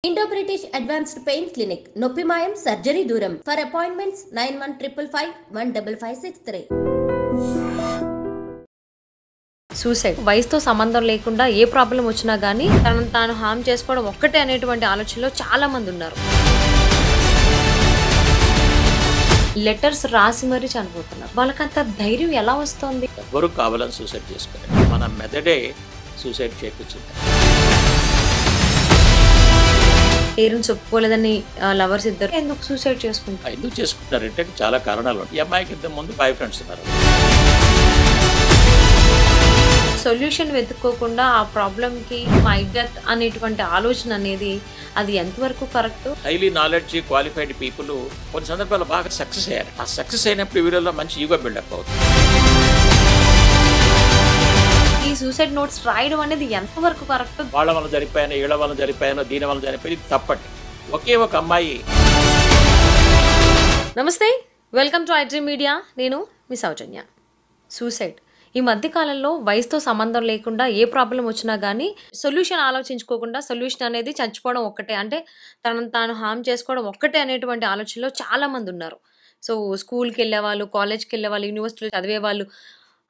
Indo British advanced pain clinic నొప్పి మాయం surgery దూరం ఫర్ అపాయింట్మెంట్స్ 9155515563. సూసైడ్ వయసుతో సంబంధం లేకుండా ఏ ప్రాబ్లం వచ్చినా గానీ తనను తాను హామ్ చేసుకోవడం ఒక్కటే అనేటువంటి ఆలోచనలో చాలా మంది ఉన్నారు. లెటర్స్ రాసి మరీ చనిపోతున్నారు. వాళ్ళకంత ధైర్యం ఎలా వస్తుంది? ఎవరు కావాలని సూసైడ్ చేసుకోలేదు, మన మెదడే సూసైడ్ చేయించింది. పేరెంట్స్ ఒప్పుకోలేదని లవర్స్ ఇద్దరు ఎందుకు సూసైడ్ చేసుకుంటారు? ఎందుకు చేసుకుంటారంటే చాలా కారణాలు ఉంటాయి. ఈ అమ్మాయికి ఇంత ముందు బాయ్ ఫ్రెండ్స్ ఉన్నారు. సొల్యూషన్ వెతుక్కోకుండా ఆ ప్రాబ్లంకి మై డెత్ అనేటువంటి ఆలోచన అనేది అది ఎంతవరకు correct? Highly knowledge qualified people కొన్ని సందర్భాల్లో బాగా సక్సెస్ అయ్యారు. ఆ సక్సెస్ అయినప్పుడు వీళ్ళలో మంచి ఈగో బిల్డప్ అవుతుంది. ఈ సూసైడ్ నోట్స్ రాయడం అనేది ఎంతవరకు కరెక్ట్? వాళ్ళ వల్ల జరిపాయనో, ఈళ్ళ వల్ల జరిపాయనో, దీని వల్ల జరిపోయింది తప్పండి. ఒకే ఒక అమ్మాయి. నమస్తే, వెల్కమ్ టు ఐడ్రీమ్ మీడియా. నేను మీ సౌజన్య. సూసైడ్ ఈ మధ్యకాలంలో వయసుతో సంబంధం లేకుండా ఏ ప్రాబ్లం వచ్చినా కానీ సొల్యూషన్ ఆలోచించుకోకుండా సొల్యూషన్ అనేది చచ్చిపోవడం ఒక్కటే, అంటే తనను తాను హామ్ చేసుకోవడం ఒక్కటే అనేటువంటి ఆలోచనలో చాలామంది ఉన్నారు. సో స్కూల్కి వెళ్ళే వాళ్ళు, కాలేజ్కి వెళ్ళే వాళ్ళు, యూనివర్సిటీలో చదివే వాళ్ళు,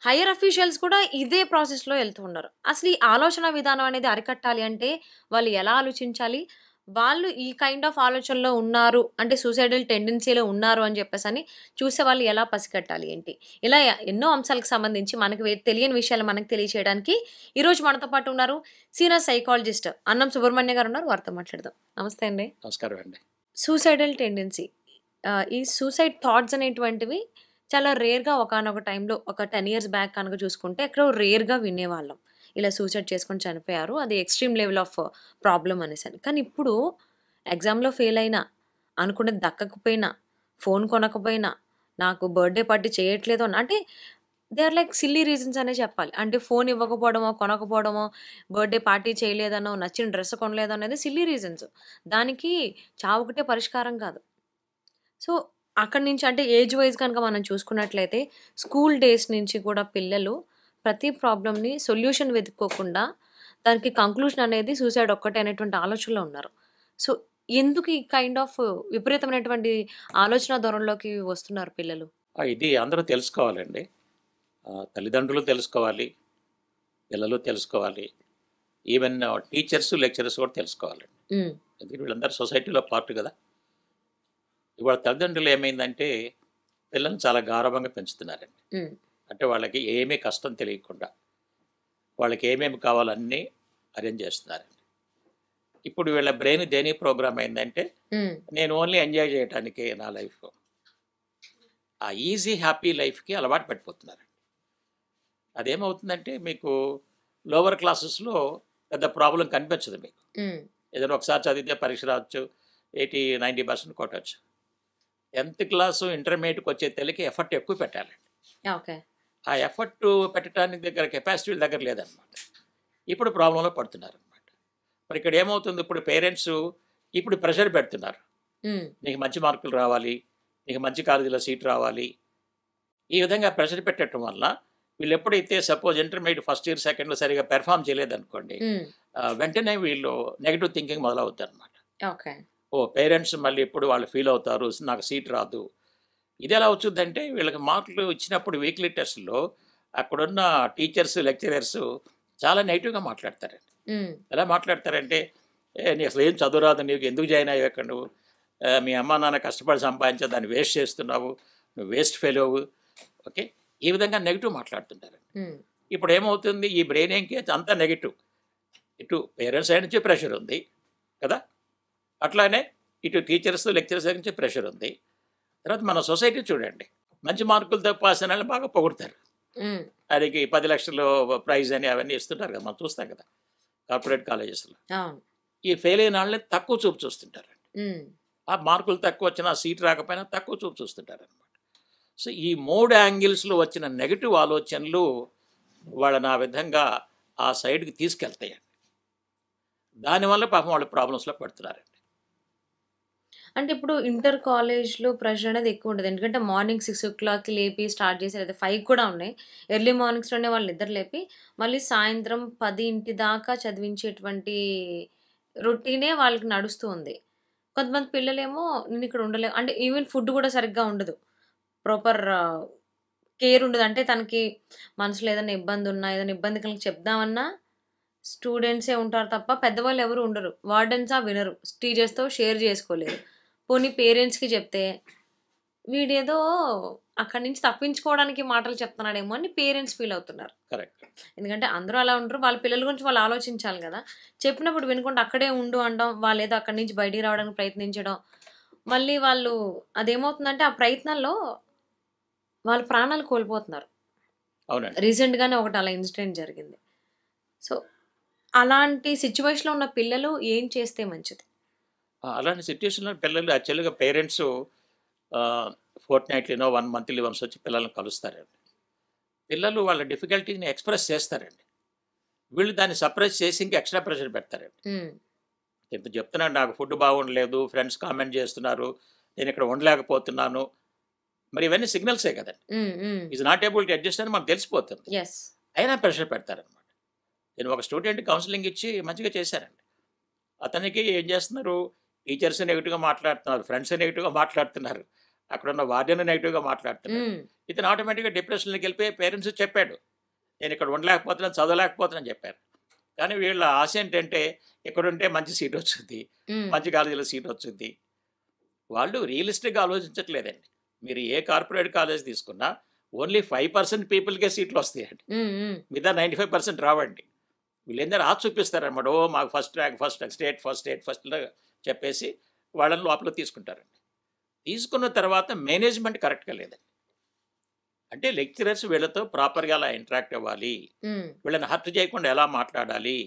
హైయర్ అఫీషియల్స్ కూడా ఇదే ప్రాసెస్లో వెళ్తూ ఉన్నారు. అసలు ఈ ఆలోచన విధానం అనేది అరికట్టాలి అంటే వాళ్ళు ఎలా ఆలోచించాలి? వాళ్ళు ఈ కైండ్ ఆఫ్ ఆలోచనలో ఉన్నారు అంటే సూసైడల్ టెండెన్సీలో ఉన్నారు అని చెప్పేసి అని చూసే వాళ్ళు ఎలా పసిగట్టాలి ఏంటి? ఇలా ఎన్నో అంశాలకు సంబంధించి మనకు తెలియని విషయాలు మనకు తెలియచేయడానికి ఈరోజు మనతో పాటు ఉన్నారు సీనియర్ సైకాలజిస్ట్ అన్నం సుబ్రహ్మణ్య గారు ఉన్నారు. వారితో మాట్లాడదాం. నమస్తే అండి. నమస్కారం అండి. సూసైడల్ టెండెన్సీ, ఈ సూసైడ్ థాట్స్ అనేటువంటివి చాలా రేర్గా ఒకానొక టైంలో ఒక 10 years బ్యాక్ కనుక చూసుకుంటే ఎక్కడో రేర్గా వినేవాళ్ళం, ఇలా సూసైడ్ చేసుకొని చనిపోయారు, అది ఎక్స్ట్రీమ్ లెవెల్ ఆఫ్ ప్రాబ్లం అనేసి. కానీ ఇప్పుడు ఎగ్జామ్లో ఫెయిల్ అయినా, అనుకున్నది దక్కకపోయినా, ఫోన్ కొనకపోయినా, నాకు బర్త్డే పార్టీ చేయట్లేదు అని, అంటే they are like silly reasons అనే చెప్పాలి. అంటే ఫోన్ ఇవ్వకపోవడమో, కొనకపోవడమో, బర్త్డే పార్టీ చేయలేదనో, నచ్చిన డ్రెస్ కొనలేదో అనేది సిల్లీ రీజన్స్. దానికి చావుకటే పరిష్కారం కాదు. సో అక్కడి నుంచి అంటే ఏజ్ వైజ్ కనుక మనం చూసుకున్నట్లయితే స్కూల్ డేస్ నుంచి కూడా పిల్లలు ప్రతి ప్రాబ్లమ్ని సొల్యూషన్ వెతుక్కోకుండా దానికి కంక్లూషన్ అనేది సూసైడ్ ఒక్కటే అనేటువంటి ఆలోచనలో ఉన్నారు. సో ఎందుకు ఈ కైండ్ ఆఫ్ విపరీతమైనటువంటి ఆలోచన ధోరణిలోకి వస్తున్నారు పిల్లలు? ఇది అందరూ తెలుసుకోవాలండి. తల్లిదండ్రులు తెలుసుకోవాలి, పిల్లలు తెలుసుకోవాలి, ఈవెన్ టీచర్స్ లెక్చరర్స్ కూడా తెలుసుకోవాలండి. ఎందుకంటే వీళ్ళందరూ సొసైటీలో పార్ట్ కదా. ఇవాళ తల్లిదండ్రులు ఏమైందంటే పిల్లల్ని చాలా గారవంగా పెంచుతున్నారండి. అంటే వాళ్ళకి ఏమీ కష్టం తెలియకుండా వాళ్ళకి ఏమేమి కావాలన్నీ అరేంజ్ చేస్తున్నారండి. ఇప్పుడు వీళ్ళ బ్రెయిన్ దేని ప్రోగ్రామ్ అయిందంటే నేను ఓన్లీ ఎంజాయ్ చేయడానికి నా లైఫ్, ఆ ఈజీ హ్యాపీ లైఫ్కి అలవాటు పడిపోతున్నారండి. అదేమవుతుందంటే మీకు లోవర్ క్లాసెస్లో పెద్ద ప్రాబ్లం కనిపించదు. మీకు ఏదైనా ఒకసారి చదివితే పరీక్ష రావచ్చు, 80-90% కొట్టచ్చు. 10th క్లాసు ఇంటర్మీడియట్కి వచ్చే తెలకి ఎఫర్ట్ ఎక్కువ పెట్టాలండి. ఓకే, ఆ ఎఫర్ట్ పెట్టడానికి దగ్గర కెపాసిటీ దగ్గర లేదనమాట. ఇప్పుడు ప్రాబ్లంలో పడుతున్నారు అనమాట. మరి ఇక్కడ ఏమవుతుంది, ఇప్పుడు పేరెంట్స్ ఇప్పుడు ప్రెషర్ పెడుతున్నారు, నీకు మంచి మార్కులు రావాలి, నీకు మంచి కాలేజీలో సీట్ రావాలి. ఈ విధంగా ప్రెషర్ పెట్టడం వల్ల వీళ్ళు ఎప్పుడైతే suppose intermediate first year second year సరిగా పెర్ఫామ్ చేయలేదనుకోండి, వెంటనే వీళ్ళు నెగిటివ్ థింకింగ్ మొదలవుతుంది అనమాట. ఓకే, పేరెంట్స్ మళ్ళీ ఎప్పుడు వాళ్ళు ఫీల్ అవుతారు, నాకు సీట్ రాదు. ఇది ఎలా వచ్చిందంటే వీళ్ళకి మార్కులు ఇచ్చినప్పుడు వీక్లీ టెస్ట్లో అక్కడున్న టీచర్స్ లెక్చరర్స్ చాలా నెగిటివ్గా మాట్లాడతారండి. ఎలా మాట్లాడతారంటే, నీ అసలు ఏం చదువు రాదు, నీకు ఎందుకు జాయిన్ అయ్యావు ఇక్కడ, నువ్వు మీ అమ్మా నాన్న కష్టపడి సంపాదించే దాన్ని వేస్ట్ చేస్తున్నావు, నువ్వు వేస్ట్ ఫెయిల్ అవ్వు. ఓకే, ఈ విధంగా నెగిటివ్ మాట్లాడుతుంటారండి. ఇప్పుడు ఏమవుతుంది, ఈ బ్రెయిన్ ఏంకి అంతా నెగిటివ్. ఇటు పేరెంట్స్ సైడ్ నుంచి ప్రెషర్ ఉంది కదా, అట్లానే ఇటు టీచర్స్ లెక్చరర్స్ నుంచి ప్రెషర్ ఉంది. తర్వాత మన సొసైటీ చూడండి, మంచి మార్కులతో పాస్ అయిన వాళ్ళు బాగా పొగుడతారు, దానికి 10 లక్షలు ప్రైజ్ అని అవన్నీ ఇస్తుంటారు కదా, మనం చూస్తాం కదా కార్పొరేట్ కాలేజెస్లో. ఈ ఫెయిల్ అయిన వాళ్ళని తక్కువ చూపు చూస్తుంటారు. ఆ మార్కులు తక్కువ వచ్చినా సీట్ రాకపోయినా తక్కువ చూపు చూస్తుంటారు అనమాట. సో ఈ 3 యాంగిల్స్లో వచ్చిన నెగిటివ్ ఆలోచనలు వాళ్ళని ఆ విధంగా ఆ సైడ్కి తీసుకెళ్తాయండి. దానివల్ల పాపం వాళ్ళు ప్రాబ్లమ్స్లో పడుతున్నారండి. అంటే ఇప్పుడు ఇంటర్ కాలేజ్లో ప్రెషర్ అనేది ఎక్కువ ఉంటుంది. ఎందుకంటే మార్నింగ్ 6 o'clock లేపి స్టార్ట్ చేసి, లేదా 5 కూడా ఉన్నాయి, ఎర్లీ మార్నింగ్స్లోనే వాళ్ళు నిద్ర లేపి మళ్ళీ సాయంత్రం 10 దాకా చదివించేటువంటి రొటీనే వాళ్ళకి నడుస్తూ ఉంది. కొంతమంది పిల్లలేమో నేను ఇక్కడ ఉండలేను అంటే ఈవెన్ ఫుడ్ కూడా సరిగ్గా ఉండదు. ప్రాపర్ కేర్ ఉండదు. అంటే తనకి మనసులో ఏదైనా ఇబ్బంది ఉన్నా, ఏదైనా ఇబ్బంది కలిగి చెప్దామన్నా స్టూడెంట్సే ఉంటారు తప్ప పెద్దవాళ్ళు ఎవరు ఉండరు. వార్డెన్సా వినరు. టీచర్స్‌తో షేర్ చేసుకోలేరు. పోనీ పేరెంట్స్‌కి చెప్తే వీడేదో అక్కడి నుంచి తప్పించుకోవడానికి మాటలు చెప్తున్నాడేమో అని పేరెంట్స్ ఫీల్ అవుతున్నారు. కరెక్ట్. ఎందుకంటే అందరూ అలా ఉండరు. వాళ్ళ పిల్లల గురించి వాళ్ళు ఆలోచించాలి గదా! చెప్పినప్పుడు వినకుండా అక్కడే ఉండు అనడం, వాళ్ళేదో అక్కడి నుంచి బయటికి రావడానికి ప్రయత్నించడం. మళ్ళీ వాళ్ళు అదేమవుతుందంటే ఆ ప్రయత్నంలో వాళ్ళ ప్రాణాలు కోల్పోతున్నారు. అవునండి. రీసెంట్‌గానే ఒకటి అలా ఇన్సిడెంట్ జరిగింది. సో, అలాంటి సిట్యుయేషన్‌లో ఉన్న పిల్లలు ఏం చేస్తే మంచిది? అలాంటి సిట్యుయేషన్‌లో పిల్లలు యాక్చువల్‌గా పేరెంట్సు ఫోర్ట్‌నైట్లీనో, 1 మంత్లీ వన్స్ వచ్చి పిల్లల్ని కలుస్తారండి. పిల్లలు వాళ్ళ డిఫికల్టీని ఎక్స్‌ప్రెస్ చేస్తారండి. వీళ్ళు దాన్ని సప్రెస్ చేసి ఇంకా ఎక్స్‌ట్రా ప్రెషర్ పెడతారండి. హ్మ్. ఇంత చెప్తున్నాడు నాకు ఫుడ్ బాగుండలేదు, ఫ్రెండ్స్ కామెంట్ చేస్తున్నారు, నేను ఇక్కడ ఉండలేకపోతున్నాను. మరి ఇవన్నీ సిగ్నల్సే కదండి. హ్మ్. హ్మ్. Is not able to adjust అని మనకు తెలిసిపోతుంది. యెస్. అయినా ప్రెషర్ పెడతారనమాట. నేను ఒక స్టూడెంట్ కౌన్సిలింగ్ ఇచ్చి మంచిగా చేశారండి. అతనికి ఏం చేస్తున్నారు, టీచర్స్ నెగిటివ్‌గా మాట్లాడుతున్నారు, ఫ్రెండ్స్ నెగిటివ్‌గా మాట్లాడుతున్నారు, అక్కడున్న వార్డెన్ నెగిటివ్‌గా మాట్లాడుతున్నారు. హ్మ్. ఇతను ఆటోమేటిక్‌గా డిప్రెషన్‌లోకి వెళ్ళిపోయి పేరెంట్స్‌కి చెప్పాడు. నేను ఇక్కడ ఉండలేకపోతున్నాను, చదవలేకపోతున్నాను చెప్పారు. కానీ వీళ్ళ ఆశ ఏంటంటే ఇక్కడుంటే మంచి సీట్ వచ్చిద్ది, హ్మ్. మంచి కాలేజీలో సీట్ వచ్చిద్ది. వాళ్ళు రియలిస్టిక్‌గా ఆలోచించట్లేదండి. మీరు ఏ కార్పొరేట్ కాలేజ్ తీసుకున్నా ఓన్లీ 5% పీపుల్‌కే సీట్లు వస్తాయండి. హ్మ్. హ్మ్. మిగతా 95% రావండి. వీళ్ళేందంటే ఆశ చూపిస్తారనమాట. ఓ మాకు ఫస్ట్ ర్యాంక్, స్టేట్ ఫస్ట్‌లో చెప్పేసి వాళ్ళని లోపలికి తీసుకుంటారండి. తీసుకున్న తర్వాత మేనేజ్మెంట్ కరెక్ట్‌గా లేదండి. అంటే లెక్చరర్స్ వీళ్ళతో ప్రాపర్‌గా ఎలా ఇంటరాక్ట్ అవ్వాలి, హ్మ్. వీళ్ళని హర్ట్ చేయకుండా ఎలా మాట్లాడాలి,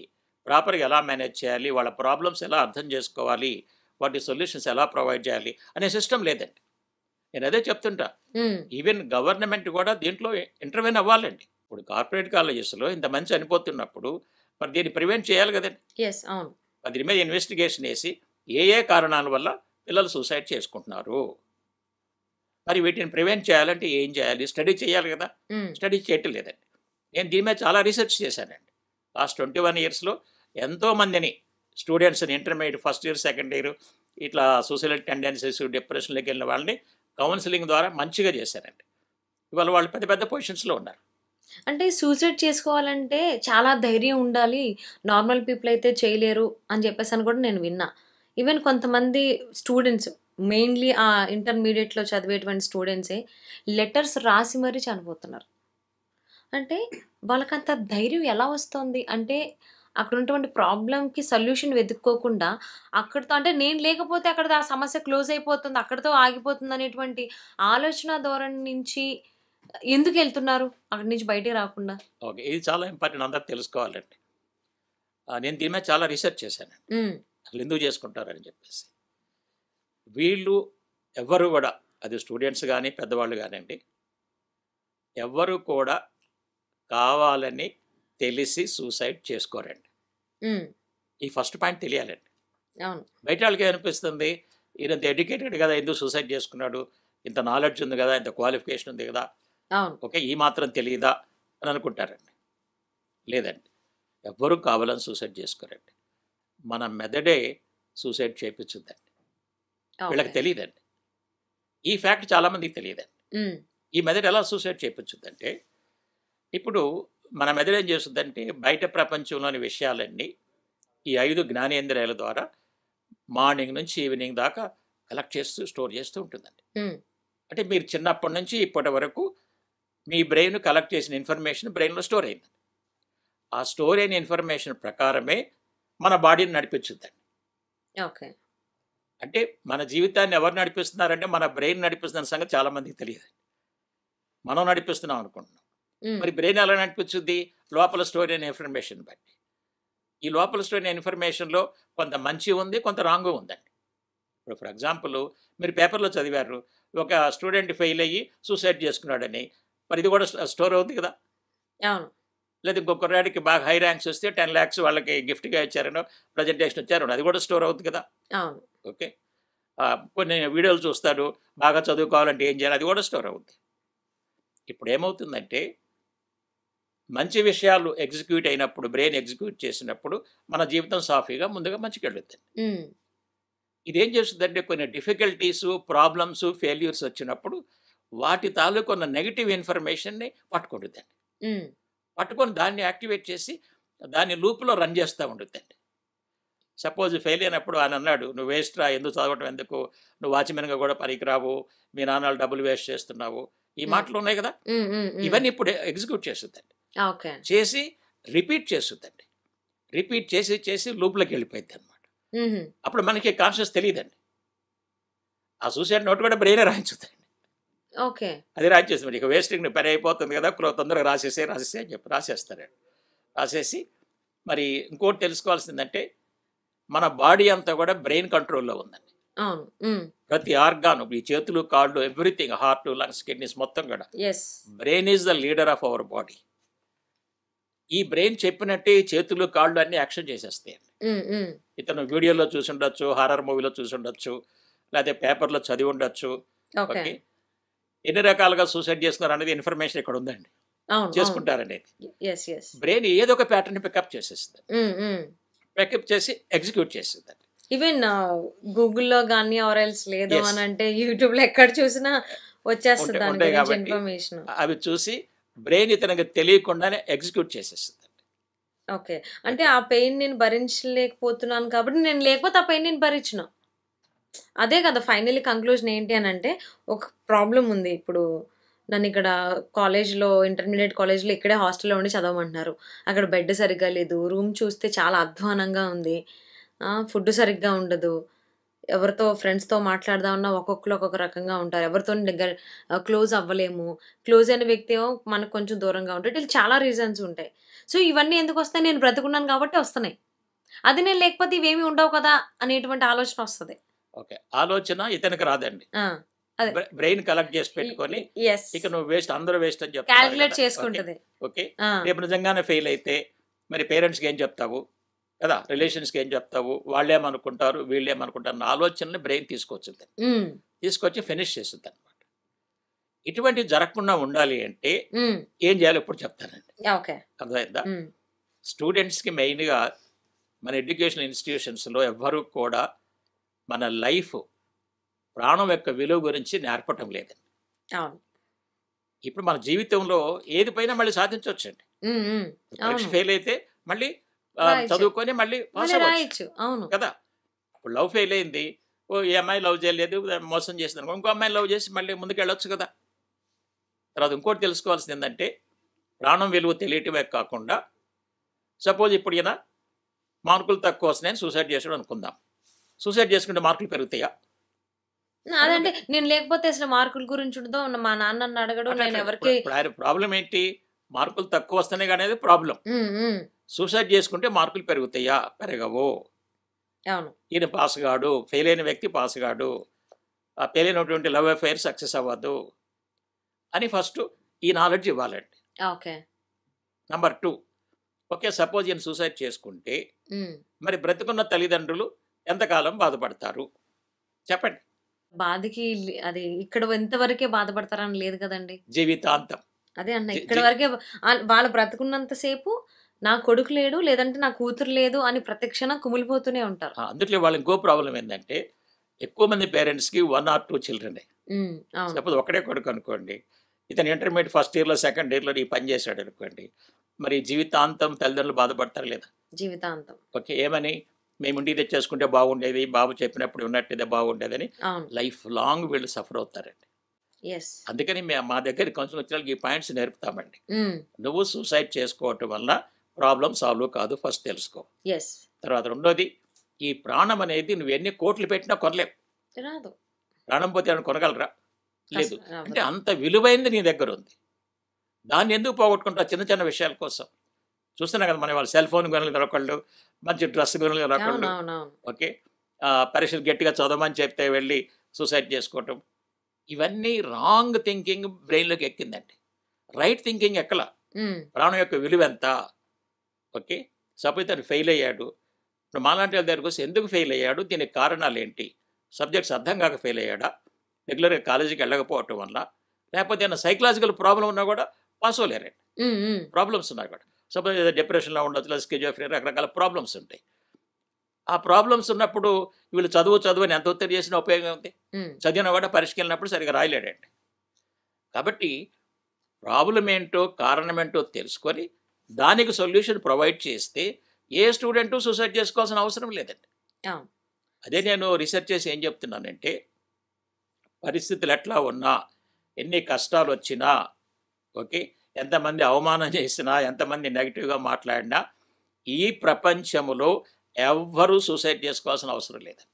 ప్రాపర్‌గా ఎలా మేనేజ్ చేయాలి, వాళ్ళ ప్రాబ్లమ్స్ ఎలా అర్థం చేసుకోవాలి, వాటి సొల్యూషన్స్ ఎలా ప్రొవైడ్ చేయాలి అనే సిస్టమ్ లేదండి. నేను అదే చెప్తుంటా. హ్మ్. ఈవెన్ గవర్నమెంట్ కూడా దీంట్లో ఇంటర్వెన్ అవ్వాలండి. ఇప్పుడు కార్పొరేట్ కాలేజెస్‌లో ఇంతమంది చనిపోతున్నప్పుడు మరి దీన్ని ప్రివెంట్ చేయాలి కదండి. యెస్. అవును. దీని మీద ఇన్వెస్టిగేషన్ చేసి ఏ కారణాల వల్ల పిల్లలు సూసైడ్ చేసుకుంటున్నారు, మరి వీటిని ప్రివెంట్ చేయాలంటే ఏం చేయాలి, స్టడీ చేయాలి కదా. హ్మ్. స్టడీ చేయటం లేదండి. నేను దీని మీద చాలా రీసెర్చ్ చేశానండి. లాస్ట్ 21 ఇయర్స్‌లో ఎంతోమందిని స్టూడెంట్స్‌ని intermediate first year, second year ఇట్లా సూసైడల్ టెండెన్సీస్, డిప్రెషన్‌లోకి వెళ్ళిన వాళ్ళని కౌన్సిలింగ్ ద్వారా మంచిగా చేశానండి. ఇవాళ వాళ్ళు పెద్ద పెద్ద పొజిషన్స్‌లో ఉన్నారు. అంటే సూసైడ్ చేసుకోవాలంటే చాలా ధైర్యం ఉండాలి. నార్మల్ పీపుల్ అయితే చేయలేరు అని చెప్పేసని కూడా నేను విన్నా. ఈవెన్ కొంతమంది స్టూడెంట్స్ మెయిన్‌లీ ఇంటర్మీడియేట్‌లో చదివేటువంటి స్టూడెంట్సే లెటర్స్ రాసి మరీ చనిపోతున్నారు. అంటే వాళ్ళకంత ధైర్యం ఎలా వస్తోంది? అంటే అక్కడున్నటువంటి ప్రాబ్లమ్‌కి సొల్యూషన్ వెతుక్కోకుండా అక్కడితో అంటే నేను లేకపోతే అక్కడితో ఆ సమస్య క్లోజ్ అయిపోతుంది. అక్కడితో ఆగిపోతుందనేటువంటి ఆలోచన ధోరణి నుంచి ఎందుకెళ్తున్నారు? అక్కడి నుంచి బయటికి రాకుండా? ఓకే. ఇది చాలా ఇంపార్టెంట్, అందరూ తెలుసుకోవాలండి. నేను దీని మీద చాలా రీసెర్చ్ చేశానండి. హ్మ్. అసలు ఎందుకు చేసుకుంటారని చెప్పేసి. వీళ్ళు ఎవ్వరు కూడా, అది స్టూడెంట్స్ కానీ పెద్దవాళ్ళు కానివ్వండి, ఎవ్వరు కూడా కావాలని తెలిసి సూసైడ్ చేసుకోరండి. హ్మ్. ఈ ఫస్ట్ పాయింట్ తెలియాలండి. అవును. బయట వాళ్ళకి ఏమనిపిస్తుంది, ఈయనంత ఎడ్యుకేటెడ్ కదా, ఎందుకు సూసైడ్ చేసుకున్నాడు, ఇంత నాలెడ్జ్ ఉంది కదా, ఇంత క్వాలిఫికేషన్ ఉంది కదా, అవును. ఓకే, ఈ మాత్రం తెలియదా అని అనుకుంటారండి. లేదండి, ఎవ్వరూ కావాలని సూసైడ్ చేసుకోరండి. మన మెదడే సూసైడ్ చేయించుద్దండి. వీళ్ళకి ఓకే. తెలియదండి. ఈ ఫ్యాక్ట్ చాలామందికి తెలియదండి. హ్మ్. ఈ మెదడు ఎలా సూసైడ్ చేయించుద్దంటే, ఇప్పుడు మన మెదడు ఏం చేస్తుందంటే బయట ప్రపంచంలోని విషయాలన్నీ ఈ 5 జ్ఞానేంద్రియాల ద్వారా మార్నింగ్ నుంచి ఈవినింగ్ దాకా కలెక్ట్ చేస్తూ స్టోర్ చేస్తూ ఉంటుందండి. హ్మ్. అంటే మీరు చిన్నప్పటి నుంచి ఇప్పటి వరకు మీ బ్రెయిన్ కలెక్ట్ చేసిన ఇన్ఫర్మేషన్ బ్రెయిన్లో స్టోర్ అయింది. ఆ స్టోర్ అయిన ఇన్ఫర్మేషన్ ప్రకారమే మన బాడీని నడిపించుద్దండి. ఓకే. అంటే మన జీవితాన్ని ఎవరు నడిపిస్తున్నారంటే మన బ్రెయిన్ నడిపిస్తున్న సంగతి చాలామందికి తెలియదు. మనం నడిపిస్తున్నాం అనుకుంటున్నాం. హ్మ్. మరి బ్రెయిన్ ఎలా నడిపించుద్ది? లోపల స్టోర్ అయిన ఇన్ఫర్మేషన్ బట్టి. ఈ లోపల స్టోర్ అయిన ఇన్ఫర్మేషన్‌లో కొంత మంచి ఉంది, కొంత రాంగు ఉందండి. ఇప్పుడు ఫర్ ఎగ్జాంపుల్ మీరు పేపర్‌లో చదివారు, ఒక స్టూడెంట్ ఫెయిల్ అయ్యి సూసైడ్ చేసుకున్నాడని. మరి ఇది కూడా స్టోర్ అవుద్ది కదా! అవును. లేదా ఇంకో కుర్రాడికి బాగా హై ర్యాంక్స్ వస్తే 10,00,000 వాళ్ళకి గిఫ్ట్‌గా ఇచ్చారనో, ప్రజెంటేషన్ ఇచ్చారనో, అది కూడా స్టోర్ అవుద్ది కదా! అవును. ఓకే. కొన్ని వీడియోలు చూస్తాడు, బాగా చదువుకోవాలంటే ఏం చేయాలి? అది కూడా స్టోర్ అవుద్ది. ఇప్పుడేమవుతుందంటే మంచి విషయాలు ఎగ్జిక్యూట్ అయినప్పుడు, బ్రెయిన్ ఎగ్జిక్యూట్ చేసినప్పుడు మన జీవితం సాఫీగా ముందుగా మంచికెళ్ళుతుంది. హ్మ్. ఇదేం చేస్తుందంటే కొన్ని డిఫికల్టీస్, ప్రాబ్లమ్స్, ఫెయిల్యూర్స్ వచ్చినప్పుడు వాటి తాలూకు ఉన్న నెగటివ్ ఇన్ఫర్మేషన్ని పట్టుకుంటుందండి. హ్మ్. పట్టుకొని దాన్ని యాక్టివేట్ చేసి దాన్ని లూప్లో రన్ చేస్తూ ఉంటుందండి. సపోజ్ ఫెయిల్ అయినప్పుడు ఆయన అన్నాడు, "నువ్వు వేస్ట్ రా, ఎందుకు చదవటం ఎందుకు, నువ్వు వాచ్మెన్గా కూడా పనికిరావు, మీ నాన్నలు డబ్బులు వేస్ట్ చేస్తున్నావు." ఈ హ్మ్. మాటలు ఉన్నాయి కదా, హ్మ్. హ్మ్. హ్మ్. ఇవన్నీ ఇప్పుడు ఎగ్జిక్యూట్ చేస్తుందండి. ఓకే. చేసి రిపీట్ చేస్తుందండి. రిపీట్ చేసి చేసి లూప్లోకి వెళ్ళిపోయింది అనమాట. హుహు. అప్పుడు మనకి కాన్షియస్ తెలియదండి. ఆ సూసైడ్ నోట్ కూడా బ్రెయినే రాయించుద్దండి. ఓకే. అది రాయించేస్తుంది. ఇక వేస్టింగ్ పని అయిపోతుంది కదా, తొందరగా రాసేసే అని చెప్పి రాసేస్తారండి. రాసేసి మరి ఇంకోటి తెలుసుకోవాల్సిందంటే మన బాడీ అంతా కూడా బ్రెయిన్ కంట్రోల్‌లో ఉందండి. అవును. హ్మ్. ప్రతి ఆర్గాను, ఈ చేతులు, కాళ్ళు, ఎవ్రీథింగ్, హార్ట్, లంగ్స్, కిడ్నీస్ మొత్తం కూడా yes. Brain is the leader of our body. ఈ బ్రెయిన్ చెప్పినట్టే ఈ చేతులు, కాళ్ళు అన్నీ యాక్షన్ చేసేస్తాయండి. హ్మ్. హ్మ్. ఇతను వీడియోలో చూసుండొచ్చు, హారర్ మూవీలో చూసుండొచ్చు, లేకపోతే పేపర్‌లో చదివి ఉండొచ్చు. ఓకే. ఓకే. ఎన్ని రకాలుగా సూసైడ్ చేసుకున్నారు అనేది ఇన్ఫర్మేషన్ ఇక్కడ ఉందండి. అవును. అవును. చేసుకుంటారండి. యెస్. యెస్. బ్రెయిన్ ఏదో ఒక ప్యాటర్న్ పికప్ చేసేస్తుంది. హ్మ్. హ్మ్. పికప్ చేసి ఎగ్జిక్యూట్ చేస్తుందండి. ఈవెన్ గూగుల్‌లో గాని ఆర్ ఎల్స్ లేదు Yes. అనంటే యూట్యూబ్‌లో ఎక్కడ చూసినా వచ్చేస్తది దాని ఉంటాయి గురించి కాబట్టి ఇన్ఫర్మేషన్. అవి చూసి బ్రెయిన్ ఇతనికి తెలియకుండానే ఎగ్జిక్యూట్ చేసేస్తుంది. ఓకే. అంటే ఆ పెయిన్ నేను భరించలేకపోతున్నాను కాబట్టి నేను లేకపోతే ఆ పెయిన్ నేను భరించను. అదే కదా ఫైనల్లీ కంక్లూజన్ ఏంటి అనంటే ఒక ప్రాబ్లమ్ ఉంది. ఇప్పుడు నన్నిక్కడ కాలేజ్‌లో ఇంటర్మీడియేట్ కాలేజ్‌లో ఇక్కడే హాస్టల్‌లో ఉండి చదవమంటున్నారు. అక్కడ బెడ్ సరిగ్గా లేదు. రూమ్ చూస్తే చాలా అధ్వానంగా ఉంది. ఫుడ్ సరిగ్గా ఉండదు. ఎవరితో ఫ్రెండ్స్‌తో మాట్లాడదామన్నా ఒక్కొక్కళ్ళు ఒక్కొక్క రకంగా ఉంటారు. ఎవరితోని క్లోజ్ అవ్వలేము. క్లోజ్ అయిన వ్యక్తి ఏమో మనకు కొంచెం దూరంగా ఉంటాడు. ఇట్లా చాలా రీజన్స్ ఉంటాయి. సో, ఇవన్నీ ఎందుకొస్తాయి? నేను బ్రతికున్నాను కాబట్టి వస్తున్నాయి. అది నేను లేకపోతే ఇవేమి ఉండవు కదా! అనేటువంటి ఆలోచన వస్తది. ఓకే. ఆలోచన ఇతనికి రాదండి. ఆ! అదే. బ్రెయిన్ కలెక్ట్ చేసి పెట్టుకొని యెస్. ఇక నువ్వు వేస్ట్, అందరూ వేస్ట్ అని చెప్తున్నారు కాలిక్యులేట్ కదా. ఓకే. చేసుకుంటది. ఓకే. ఆ! రేపు నిజంగానే ఫెయిల్ అయితే మరి పేరెంట్స్‌కి ఏం చెప్తావు కదా, రిలేషన్స్‌కి ఏం చెప్తావు, వాళ్ళేమనుకుంటారు, వీళ్ళేమనుకుంటారు అన్న ఆలోచనని బ్రెయిన్ తీసుకొచ్చుద్ది. హ్మ్. తీసుకొచ్చి ఫినిష్ చేస్తుంది అనమాట. ఇటువంటివి జరగకుండా ఉండాలి అంటే హ్మ్. ఏం చేయాలో ఇప్పుడు చెప్తానండి. ఓకే. అర్థమైందా? హ్మ్. స్టూడెంట్స్‌కి మెయిన్‌గా మన ఎడ్యుకేషన్ ఇన్‌స్టిట్యూషన్స్‌లో ఎవ్వరూ కూడా మన లైఫ్, ప్రాణం యొక్క విలువ గురించి నేర్పటం లేదండి. అవును. ఇప్పుడు మన జీవితంలో ఏది పైన మళ్ళీ సాధించవచ్చండి. హ్మ్. హ్మ్. పరీక్ష అవును. ఫెయిల్ అయితే మళ్ళీ రాయొచ్చు. చదువుకొని మళ్ళీ పాస్ మళ్ళీ అవ్వచ్చు రాయొచ్చు. అవును. కదా. ఇప్పుడు లవ్ ఫెయిల్ అయింది, ఓ ఈ అమ్మాయి లవ్ చేయలేదు, మోసం చేసింది అనుకో, ఇంకో అమ్మాయిని లవ్ చేసి మళ్ళీ ముందుకెళ్ళొచ్చు కదా. తర్వాత ఇంకోటి తెలుసుకోవాల్సింది ఏంటంటే ప్రాణం విలువ తెలియటమే కాకుండా, సపోజ్ ఇప్పుడు ఈయన మార్కులు తక్కువ వస్తున్నాయని సూసైడ్ చేసాడు అనుకుందాం. సూసైడ్ చేసుకుంటే మార్కులు పెరుగుతాయా? అదంటే నేను లేకపోతే అసలు మార్కుల గురించి ఉండదు. మా నాన్న నన్ను అడగడు. అట్లా నేను అట్లా ఎవరికీ ఇప్పుడు ఆయన ప్రాబ్లం ఏంటి? మార్కులు తక్కువ వస్తున్నాయి అనేది ప్రాబ్లం. హ్మ్. హ్మ్. సూసైడ్ చేసుకుంటే మార్కులు పెరుగుతాయా? పెరగవు. అవును. ఈయన పాస్ కాడు, ఫెయిల్ అయిన వ్యక్తి పాస్ కాడు, ఆ ఫెయిల్ అయినటువంటి లవ్ అఫైర్ సక్సెస్ అవ్వదు అని ఫస్ట్ ఈ నాలెడ్జ్ ఇవ్వాలండి. ఓకే. నంబర్ 2, ఓకే, సపోజ్ ఈయన సూసైడ్ చేసుకుంటే హ్మ్. మరి బ్రతికున్న తల్లిదండ్రులు ఎంతకాలం బాధపడతారు చెప్పండి? బాధకి అది ఇక్కడ ఇంతవరకే బాధపడతారని లేదు కదండీ! జీవితాంతం. అదే అన్న జి ఇక్కడి జి వరకే వాళ్ళు బ్రతికున్నంత సేపు నా కొడుకు లేడు, లేదంటే నా కూతురు లేదు అని ప్రతి క్షణం కుమిలిపోతూనే ఉంటారు. అందుట్లో వాళ్ళ ఇంకో ప్రాబ్లం ఏంటంటే ఎక్కువ మంది పేరెంట్స్‌కి 1 ఆర్ 2 చిల్డ్రనే. హ్మ్. అవును. సపోజ్ ఒకడే కొడుకు అనుకోండి, ఇతను ఇంటర్మీడియేట్ ఫస్ట్ ఇయర్‌లో, సెకండ్ ఇయర్‌లో ఈ పని చేశాడు అనుకోండి, మరి జీవితాంతం తల్లిదండ్రులు బాధపడతారా లేదా? జీవితాంతం. ఓకే. ఏమని? మేము ఇంటికి తెచ్చేసుకుంటే బాగుండేది, బాబు చెప్పినప్పుడు ఉన్నట్టే బాగుండేదని అవును. లైఫ్ లాంగ్ వీళ్ళు సఫర్ అవుతారండి. యెస్. అందుకని మా దగ్గర కొంచెం వచ్చిన ఈ పాయింట్స్ నేర్పుతామండి. హ్మ్. నువ్వు సూసైడ్ చేసుకోవటం వల్ల ప్రాబ్లం సాల్వ్ కాదు, ఫస్ట్ తెలుసుకో. యెస్. తర్వాత రెండోది, ఈ ప్రాణం అనేది నువ్వు ఎన్ని కోట్లు పెట్టినా కొనలేవు. రాదు. ప్రాణం పోతే ఏమైనా కొనగలరా? లేదు. అవ్వదు. అంటే అంత విలువైనది నీ దగ్గర ఉంది. దాన్ని ఎందుకు పోగొట్టుకుంటావు చిన్న చిన్న విషయాల కోసం? చూస్తున్నాం కదా, మన వాళ్ళు సెల్ ఫోన్ కొనగలరు ఒకళ్ళు, మంచి డ్రెస్ కొనగలరు ఒకళ్ళు. అవునవునవును. ఓకే. పరీక్షలు గట్టిగా చదవమని చెప్తే వెళ్ళి సూసైడ్ చేసుకోవటం. ఇవన్నీ రాంగ్ థింకింగ్ బ్రెయిన్‌లోకి ఎక్కిందండి. రైట్ థింకింగ్ ఎక్కల. హ్మ్. ప్రాణం యొక్క విలువెంత? ఓకే. సపోజ్ తను ఫెయిల్ అయ్యాడు. ఇప్పుడు మాలాంటి వాళ్ళ దగ్గరికి వస్తే ఎందుకు ఫెయిల్ అయ్యాడు? దీనికి కారణాలేంటి? సబ్జెక్ట్స్ అర్థం కాక ఫెయిల్ అయ్యాడా? రెగ్యులర్‌గా కాలేజీకి వెళ్ళకపోవటం వల్ల? లేకపోతే ఏమైనా సైకలాజికల్ ప్రాబ్లమ్ ఉన్నా కూడా పాస్ అవ్వలేరండి. ప్రాబ్లమ్స్ ఉన్నాయి కూడా. సపోజ్ ఏదో డిప్రెషన్లో ఉండొచ్చు, లేదా స్కిజోఫ్రెనియా, రకరకాల ప్రాబ్లమ్స్ ఉంటాయి. ఆ ప్రాబ్లమ్స్ ఉన్నప్పుడు వీళ్ళు చదువు అని ఎంత ఒత్తిడి చేసినా ఉపయోగం ఉంది. చదివిన కూడా పరీక్షకి వెళ్ళినప్పుడు సరిగ్గా రాయలేడండి. కాబట్టి ప్రాబ్లం ఏంటో, కారణం ఏంటో తెలుసుకొని దానికి సొల్యూషన్ ప్రొవైడ్ చేస్తే ఏ స్టూడెంటు సూసైడ్ చేసుకోవాల్సిన అవసరం లేదండి. అదే నేను రీసెర్చ్ చేసి ఏం చెప్తున్నానంటే, పరిస్థితులు ఎట్లా ఉన్నా, ఎన్ని కష్టాలు వచ్చినా, ఓకే, ఎంతమంది అవమానం చేసినా, ఎంతమంది నెగిటివ్గా మాట్లాడినా, ఈ ప్రపంచంలో ఎవ్వరూ సూసైడ్ చేసుకోవాల్సిన అవసరం లేదండి.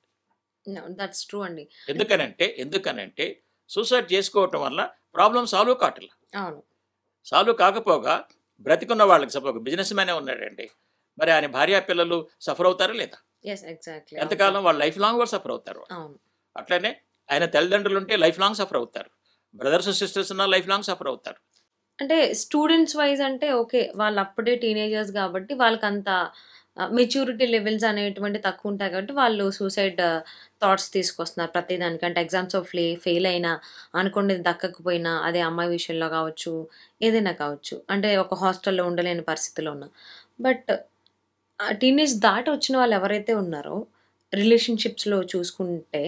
దట్స్ ట్రూ అండి. ఎందుకనంటే సూసైడ్ చేసుకోవటం వల్ల ప్రాబ్లం సాల్వ్ కావట్లేదు. అవును. సాల్వ్ కాకపోగా బ్రతికున్న వాళ్ళకి, సపోజ్ బిజినెస్ మ్యానే ఉన్నాడండి, మరి ఆయన భార్య పిల్లలు సఫర్ అవుతారా లేదా? ఎగ్జాక్ట్లీ. ఎంతకాలం వాళ్ళు లైఫ్ లాంగ్ కూడా సఫర్ అవుతారు. అట్లనే ఆయన తల్లిదండ్రులు ఉంటే లైఫ్ లాంగ్ సఫర్ అవుతారు, బ్రదర్స్ సిస్టర్స్ ఉన్న లైఫ్ లాంగ్ సఫర్ అవుతారు. అంటే స్టూడెంట్స్ వైజ్ అంటే ఓకే, వాళ్ళు అప్పుడే టీనేజర్స్ కాబట్టి వాళ్ళకి అంత మెచ్యూరిటీ లెవెల్స్ అనేటువంటి తక్కువ ఉంటాయి కాబట్టి వాళ్ళు సూసైడ్ థాట్స్ తీసుకొస్తున్నారు ప్రతిదానికి. అంటే ఎగ్జామ్స్లో ఫెయిల్ అయినా, అనుకునేది దక్కకపోయినా, అదే అమ్మాయి విషయంలో కావచ్చు, ఏదైనా కావచ్చు, అంటే ఒక హాస్టల్లో ఉండలేని పరిస్థితిలో ఉన్న. బట్ టీనేజ్ దాటి వచ్చిన వాళ్ళు ఎవరైతే ఉన్నారో రిలేషన్షిప్స్లో చూసుకుంటే,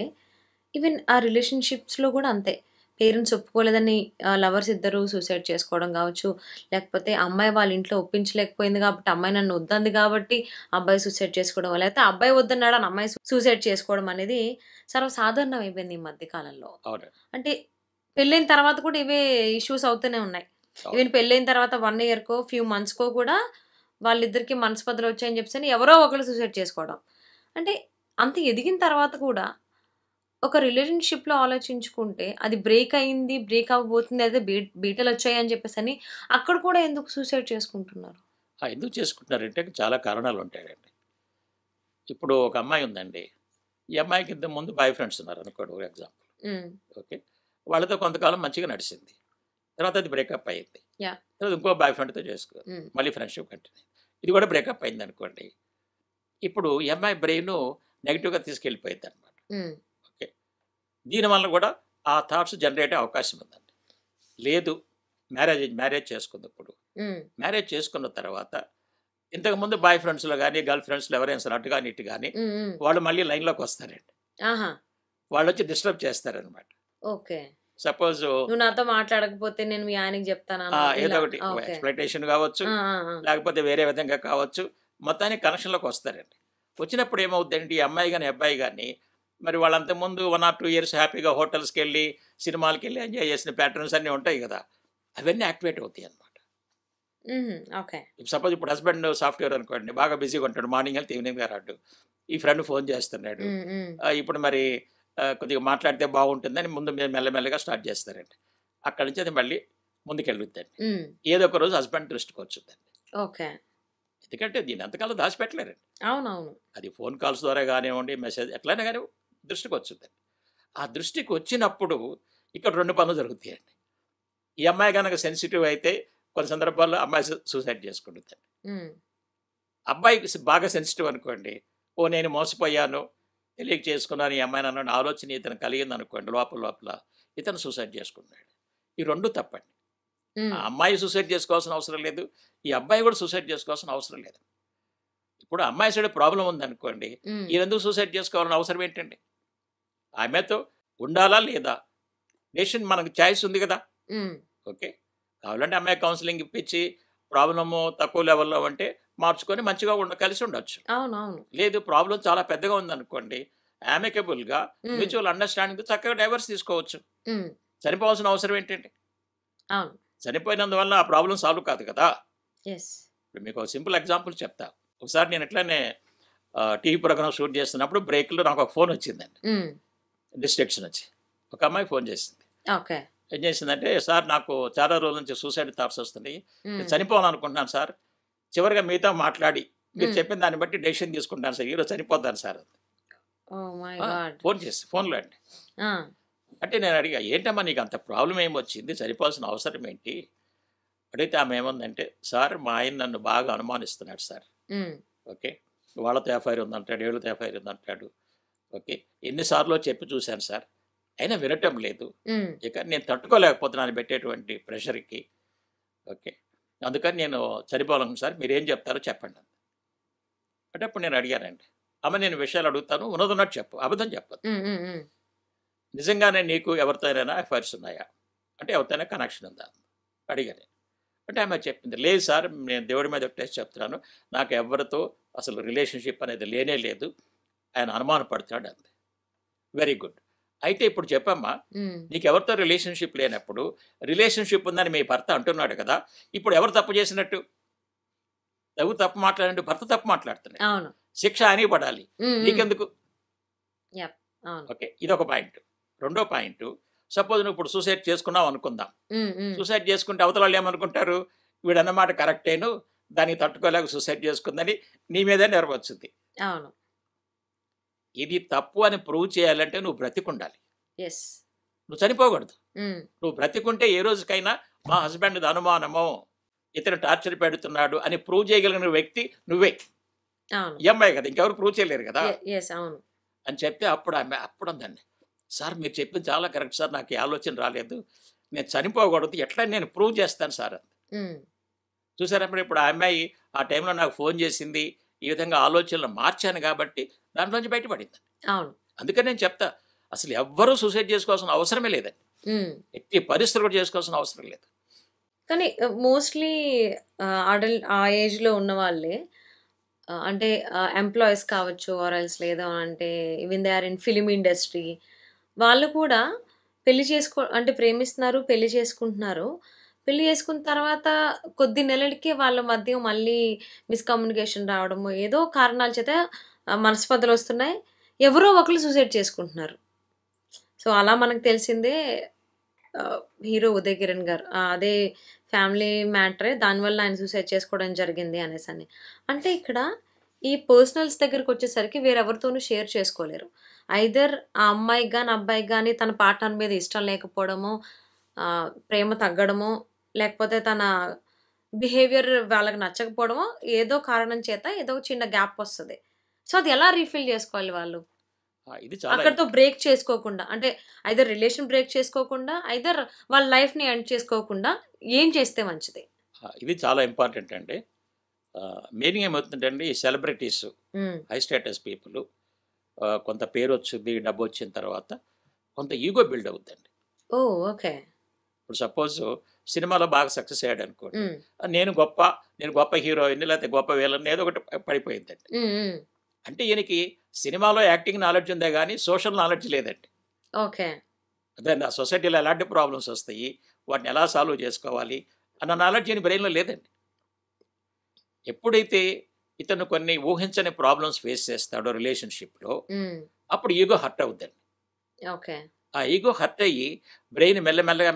ఈవెన్ ఆ రిలేషన్షిప్స్లో కూడా అంతే, పేరెంట్స్ ఒప్పుకోలేదని లవర్స్ ఇద్దరు సూసైడ్ చేసుకోవడం కావచ్చు, లేకపోతే అమ్మాయి వాళ్ళ ఇంట్లో ఒప్పించలేకపోయింది కాబట్టి అమ్మాయి నన్ను వద్దంది కాబట్టి అబ్బాయి సూసైడ్ చేసుకోవడం, లేకపోతే అబ్బాయి వద్దన్నాడు అని అమ్మాయి సూసైడ్ చేసుకోవడం అనేది సర్వసాధారణం అయిపోయింది ఈ మధ్య కాలంలో. అంటే పెళ్ళైన తర్వాత కూడా ఇవే ఇష్యూస్ అవుతూనే ఉన్నాయి. ఈవెన్ పెళ్ళైన తర్వాత 1 ఇయర్కో ఫ్యూ మంత్స్కో కూడా వాళ్ళిద్దరికి మనస్పర్ధలు వచ్చాయని చెప్పేసి ఎవరో ఒకరు సూసైడ్ చేసుకోవడం. అంటే అంత ఎదిగిన తర్వాత కూడా ఒక రిలేషన్షిప్లో ఆలోచించుకుంటే అది బ్రేక్ అయింది, బ్రేక్ అవ్వబోతుంది, అయితే బీటలు వచ్చాయి అని చెప్పేసి అక్కడ కూడా ఎందుకు సూసైడ్ చేసుకుంటున్నారు? ఎందుకు చేసుకుంటున్నారంటే చాలా కారణాలు ఉంటాయండి. ఇప్పుడు ఒక అమ్మాయి ఉందండి, ఈ అమ్మాయికి ఇంత ముందు బాయ్ ఫ్రెండ్స్ ఉన్నారు అనుకోండి, ఒక ఎగ్జాంపుల్. ఓకే, వాళ్ళతో కొంతకాలం మంచిగా నడిచింది, తర్వాత అది బ్రేకప్ అయ్యింది, తర్వాత ఇంకో బాయ్ ఫ్రెండ్తో చేసుకో, మళ్ళీ ఫ్రెండ్షిప్ కంటిన్యూ, ఇది కూడా బ్రేకప్ అయింది అనుకోండి. ఇప్పుడు ఈ అమ్మాయి బ్రెయిన్ నెగిటివ్గా తీసుకెళ్ళిపోయింది అనమాట. ఓకే, దీనివల్ల కూడా ఆ థాట్స్ జనరేట్ అయ్యే అవకాశం ఉందండి. లేదు, మ్యారేజ్ చేసుకున్నప్పుడు, మ్యారేజ్ చేసుకున్న తర్వాత ఇంతకుముందు బాయ్ ఫ్రెండ్స్లో కానీ గర్ల్ ఫ్రెండ్స్లో ఎవరైనా సరే అటు కానీ ఇటు కానీ వాళ్ళు మళ్ళీ లైన్లోకి వస్తారండి. వాళ్ళు వచ్చి డిస్టర్బ్ చేస్తారనమాట. ఓకే, సపోజ్ నువ్వు నాతో మాట్లాడకపోతే నేను మీ ఆయనకి చెప్తాను, ఏదో ఒకటి ఎక్స్‌ప్లైటేషన్ కావచ్చు, లేకపోతే వేరే విధంగా కావచ్చు, మొత్తానికి కనెక్షన్లోకి వస్తారండి. వచ్చినప్పుడు ఏమవుతుందంటే ఈ అమ్మాయి కానీ అబ్బాయి కానీ మరి వాళ్ళంతకుముందు 1 or 2 years హ్యాపీగా హోటల్స్కి వెళ్ళి సినిమాలకి వెళ్ళి ఎంజాయ్ చేసిన ప్యాటర్న్స్ అన్నీ ఉంటాయి కదా, అవన్నీ యాక్టివేట్ అవుతాయి అనమాట. సపోజ్ ఇప్పుడు హస్బెండ్ సాఫ్ట్వేర్ అనుకోండి, బాగా బిజీగా ఉంటాడు, మార్నింగ్ వెళ్తే ఈవినింగ్ రాడు, ఈ ఫ్రెండ్ ఫోన్ చేస్తున్నాడు, ఇప్పుడు మరి కొద్దిగా మాట్లాడితే బాగుంటుందని ముందు మెల్లమెల్లగా స్టార్ట్ చేస్తారండి. అక్కడి నుంచి అది మళ్ళీ ముందుకెళ్ళుద్దండి. ఏదో ఒక రోజు హస్బెండ్ దృష్టికి వచ్చిందండి. ఓకే, ఎందుకంటే దీని ఎంతకాలం దాచిపెట్టలేరండి. అవునవును, అది ఫోన్ కాల్స్ ద్వారా కానివ్వండి, మెసేజ్ ఎట్లయినా కానీ దృష్టికి వచ్చిందండి. ఆ దృష్టికి వచ్చినప్పుడు ఇక్కడ 2 పనులు జరుగుతాయండి. ఈ అమ్మాయి కనుక సెన్సిటివ్ అయితే కొన్ని సందర్భాల్లో అమ్మాయి సూసైడ్ చేసుకుంటుంది. అబ్బాయికి బాగా సెన్సిటివ్ అనుకోండి, నేను మోసపోయాను, తెలియక చేసుకున్నాను ఈ అమ్మాయిని అన్న ఆలోచన ఇతను కలిగింది అనుకోండి, లోపల ఇతను సూసైడ్ చేసుకున్నాడు. ఈ 2 తప్పండి. ఆ అమ్మాయి సూసైడ్ చేసుకోవాల్సిన అవసరం లేదు, ఈ అబ్బాయి కూడా సూసైడ్ చేసుకోవాల్సిన అవసరం లేదు. ఇప్పుడు అమ్మాయి సైడ్ ప్రాబ్లం ఉందనుకోండి, ఈయనెందుకు సూసైడ్ చేసుకోవాలని అవసరం ఏంటండి? ఆమెతో ఉండాలా లేదా, డెసిషన్ మనకు చాయిస్ ఉంది కదా. ఓకే, కావాలంటే అమ్మాయి కౌన్సిలింగ్ ఇప్పించి ప్రాబ్లము తక్కువ లెవెల్లో అంటే మార్చుకొని మంచిగా కలిసి ఉండొచ్చు. లేదు, ప్రాబ్లం చాలా పెద్దగా ఉందనుకోండి, అమికబుల్గా మ్యూచువల్ అండర్స్టాండింగ్ చక్కగా డైవర్స్ తీసుకోవచ్చు. చనిపోవాల్సిన అవసరం ఏంటండి? చనిపోయినందువల్ల ఆ ప్రాబ్లం సాల్వ్ కాదు కదా. ఇప్పుడు మీకు ఒక సింపుల్ ఎగ్జాంపుల్ చెప్తా. ఒకసారి నేను ఎట్లానే టీవీ ప్రోగ్రామ్ షూట్ చేస్తున్నప్పుడు బ్రేక్లో నాకు ఒక ఫోన్ వచ్చిందండి, డిస్ట్రాక్షన్ వచ్చి ఒక అమ్మాయి ఫోన్ చేసింది. ఏం చేసిందంటే, సార్ నాకు చాలా రోజుల నుంచి సూసైడ్ థాట్స్ వస్తున్నాయి, నేను చనిపోవాలనుకుంటున్నాను సార్, చివరిగా మీతో మాట్లాడి మీరు చెప్పిన దాన్ని బట్టి డెసిషన్ తీసుకుంటాను సార్, ఈరోజు చనిపోతాను సార్. ఫోన్ చేసి ఫోన్లో అండి. అంటే నేను అడిగా, ఏంటమ్మా నీకు అంత ప్రాబ్లం ఏమి వచ్చింది, చనిపోవాల్సిన అవసరం ఏంటి అడిగితే ఆమె ఏముందంటే, సార్ మా ఆయన నన్ను బాగా అనుమానిస్తున్నాడు సార్. ఓకే, వాళ్ళతో ఎఫ్ఐఆర్ ఉందంటాడు, వీళ్ళతో ఎఫ్ఐఆర్ ఉందంటాడు. ఓకే, ఎన్నిసార్లు చెప్పి చూశాను సార్, అయినా వినటం లేదు. ఇక నేను తట్టుకోలేకపోతున్నాను పెట్టేటువంటి ప్రెషర్కి. ఓకే. అందుకని నేను చనిపోవాలనుకున్నాను సార్, మీరేం చెప్తారో చెప్పండి అంది. అంటే అప్పుడు నేను అడిగానండి, అమ్మ నేను విషయాలు అడుగుతాను, ఉన్నదన్నట్టు చెప్పు, అబద్ధం చెప్పదు. హ్మ్. హ్మ్. హ్మ్. నిజంగానే నీకు ఎవరితోనైనా అఫైర్స్ ఉన్నాయా అంటే ఎవరితోనైనా కనెక్షన్ ఉందా అడిగాను. అంటే ఆమె చెప్పింది, లేదు సార్ నేను దేవుడి మీద టెస్ట్ చెప్తున్నాను, నాకు ఎవరితో అసలు రిలేషన్షిప్ అనేది లేనే లేదు, ఆయన అనుమాన పడుతున్నాడు అంది. Very good. అయితే ఇప్పుడు చెప్పమ్మా, హ్మ్. నీకు ఎవరితో రిలేషన్షిప్ లేనప్పుడు రిలేషన్షిప్ ఉందని మీ భర్త అంటున్నాడు కదా, ఇప్పుడు ఎవరు తప్పు చేసినట్టు? ఎవరు తప్పు మాట్లాడండి, భర్త తప్పు మాట్లాడుతున్నాడు, అవును. శిక్ష అని పడాలి, హ్మ్. హ్మ్. నీకెందుకు? యాహ్! అవును. ఓకే, ఇదొక పాయింట్. రెండో పాయింట్, సపోజ్ నువ్వు ఇప్పుడు సూసైడ్ చేసుకున్నావు అనుకుందాం. హ్మ్. హ్మ్. సూసైడ్ చేసుకుంటే అవతల వాళ్ళు ఏమనుకుంటారు, వీడన్నమాట కరెక్టేను, దానికి తట్టుకోలేక సూసైడ్ చేసుకుందని నీ మీదే నెరవచ్చుద్ది. అవును. ఇది తప్పు అని ప్రూవ్ చేయాలంటే నువ్వు బ్రతికుండాలి, యెస్. నువ్వు చనిపోకూడదు. హ్మ్. నువ్వు బ్రతికుంటే ఏ రోజుకైనా మా హస్బెండ్ది అనుమానమో, ఇతను టార్చర్ పెడుతున్నాడు అని ప్రూవ్ చేయగలిగిన వ్యక్తి నువ్వే. అవును. ఈ అమ్మాయి కదా, ఇంకెవరు ప్రూవ్ చేయలేరు కదా యెస్. అవును. అని చెప్తే అప్పుడు ఆమె అప్పుడు అందండి, సార్ మీరు చెప్పింది చాలా కరెక్ట్ సార్, నాకు ఈ ఆలోచన రాలేదు, నేను చనిపోకూడదు, ఎట్లా నేను ప్రూవ్ చేస్తాను సార్ అంది. హ్మ్. చూసారా మరి, ఇప్పుడు ఆ అమ్మాయి ఆ టైంలో నాకు ఫోన్ చేసింది, ఈ విధంగా ఆలోచనలు మార్చాను కాబట్టి దాంట్లోంచి బయటపడింది. అవును. అందుకని నేను చెప్తా, అసలు ఎవ్వరూ సూసైడ్ చేసుకోవాల్సిన అవసరమే లేదండి, హ్మ్. ఎట్టి పరిస్థితులు కూడా చేసుకోవాల్సిన అవసరం లేదు. కానీ మోస్ట్‌లీ ఆ ఏజ్‌లో ఉన్న వాళ్ళే అంటే ఎంప్లాయీస్ కావచ్చు ఆర్ ఎల్స్ లేదు అంటే even they are in film industry వాళ్ళు కూడా అంటే ప్రేమిస్తున్నారు, పెళ్లి చేసుకుంటున్నారు. పెళ్లి చేసుకున్న తర్వాత కొద్ది నెలలకే వాళ్ళ మధ్య మళ్ళీ మిస్‌కమ్యూనికేషన్ రావడము, ఏదో కారణాల చేత మనస్పర్ధలొస్తున్నాయి. ఎవరో ఒకళ్ళు సూసైడ్ చేసుకుంటున్నారు. సో, అలా మనకు తెలిసిందే హీరో 'ఉదయ్ కిరణ్' గారు. అదే ఫ్యామిలీ మ్యాటరే దానివల్ల ఆయన సూసైడ్ చేసుకోవడం జరిగింది అనేసని. అంటే ఇక్కడ ఈ పర్సనల్స్ దగ్గరకొచ్చేసరికి వేరెవరితోనూ షేర్ చేసుకోలేరు. ఐదర్ ఆ అమ్మాయికి గాని, అబ్బాయికి గాని తన పార్ట్నర్ మీద ఇష్టం లేకపోవడమో, ప్రేమ తగ్గడమో, లేకపోతే తన బిహేవియర్ వాళ్ళకి నచ్చకపోవడమో, ఏదో కారణం చేత ఏదో చిన్న గ్యాప్ వస్తది. సో, అది ఎలా రీఫిల్ చేసుకోవాలి వాళ్ళు? ఇది చాలా అక్కడితో బ్రేక్ చేసుకోకుండా అంటే ఐదర్ రిలేషన్ బ్రేక్ చేసుకోకుండా, ఐదర్ వాళ్ళ లైఫ్‌ని ఎండ్ చేసుకోకుండా ఏం చేస్తే మంచిది? ఇది చాలా ఇంపార్టెంట్ అండి. మెయిన్‌గా ఏమవుతుందంటే అండి, ఈ సెలబ్రిటీస్, హ్మ్. హై స్టేటస్ పీపుల్, కొంత పేరొచ్చుద్ది, డబ్బొచ్చిన తర్వాత కొంత ఈగో బిల్డ్ అవుద్దండి. ఓహ్! ఓకే. ఇప్పుడు సపోజ్ సినిమాలో బాగా సక్సెస్ అయ్యాడనుకోండి, హ్మ్. నేను గొప్ప హీరోయిన్‌ని లేకపోతే గొప్ప విలన్ని ఏదో ఒకటి పడిపోయిద్దండి. హ్మ్. హ్మ్. అంటే ఈయనకి సినిమాలో యాక్టింగ్ నాలెడ్జ్ ఉందే గానీ సోషల్ నాలెడ్జ్ లేదండి. ఓకే. అదే ఆ సొసైటీలో ఎలాంటి ప్రాబ్లమ్స్ వస్తాయి, వాటిని ఎలా సాల్వ్ చేసుకోవాలి అన్న నాలెడ్జ్ ఈయన బ్రెయిన్‌లో లేదండి. ఎప్పుడైతే ఇతను కొన్ని ఊహించని ప్రాబ్లమ్స్ ఫేస్ చేస్తాడో రిలేషన్‌షిప్‌లో, హ్మ్. అప్పుడు ఈగో హర్ట్ అవుద్దండి. ఓకే. ఆ ఈగో హర్ట్ అయ్యి బ్రెయిన్ మెల్లమెల్లగా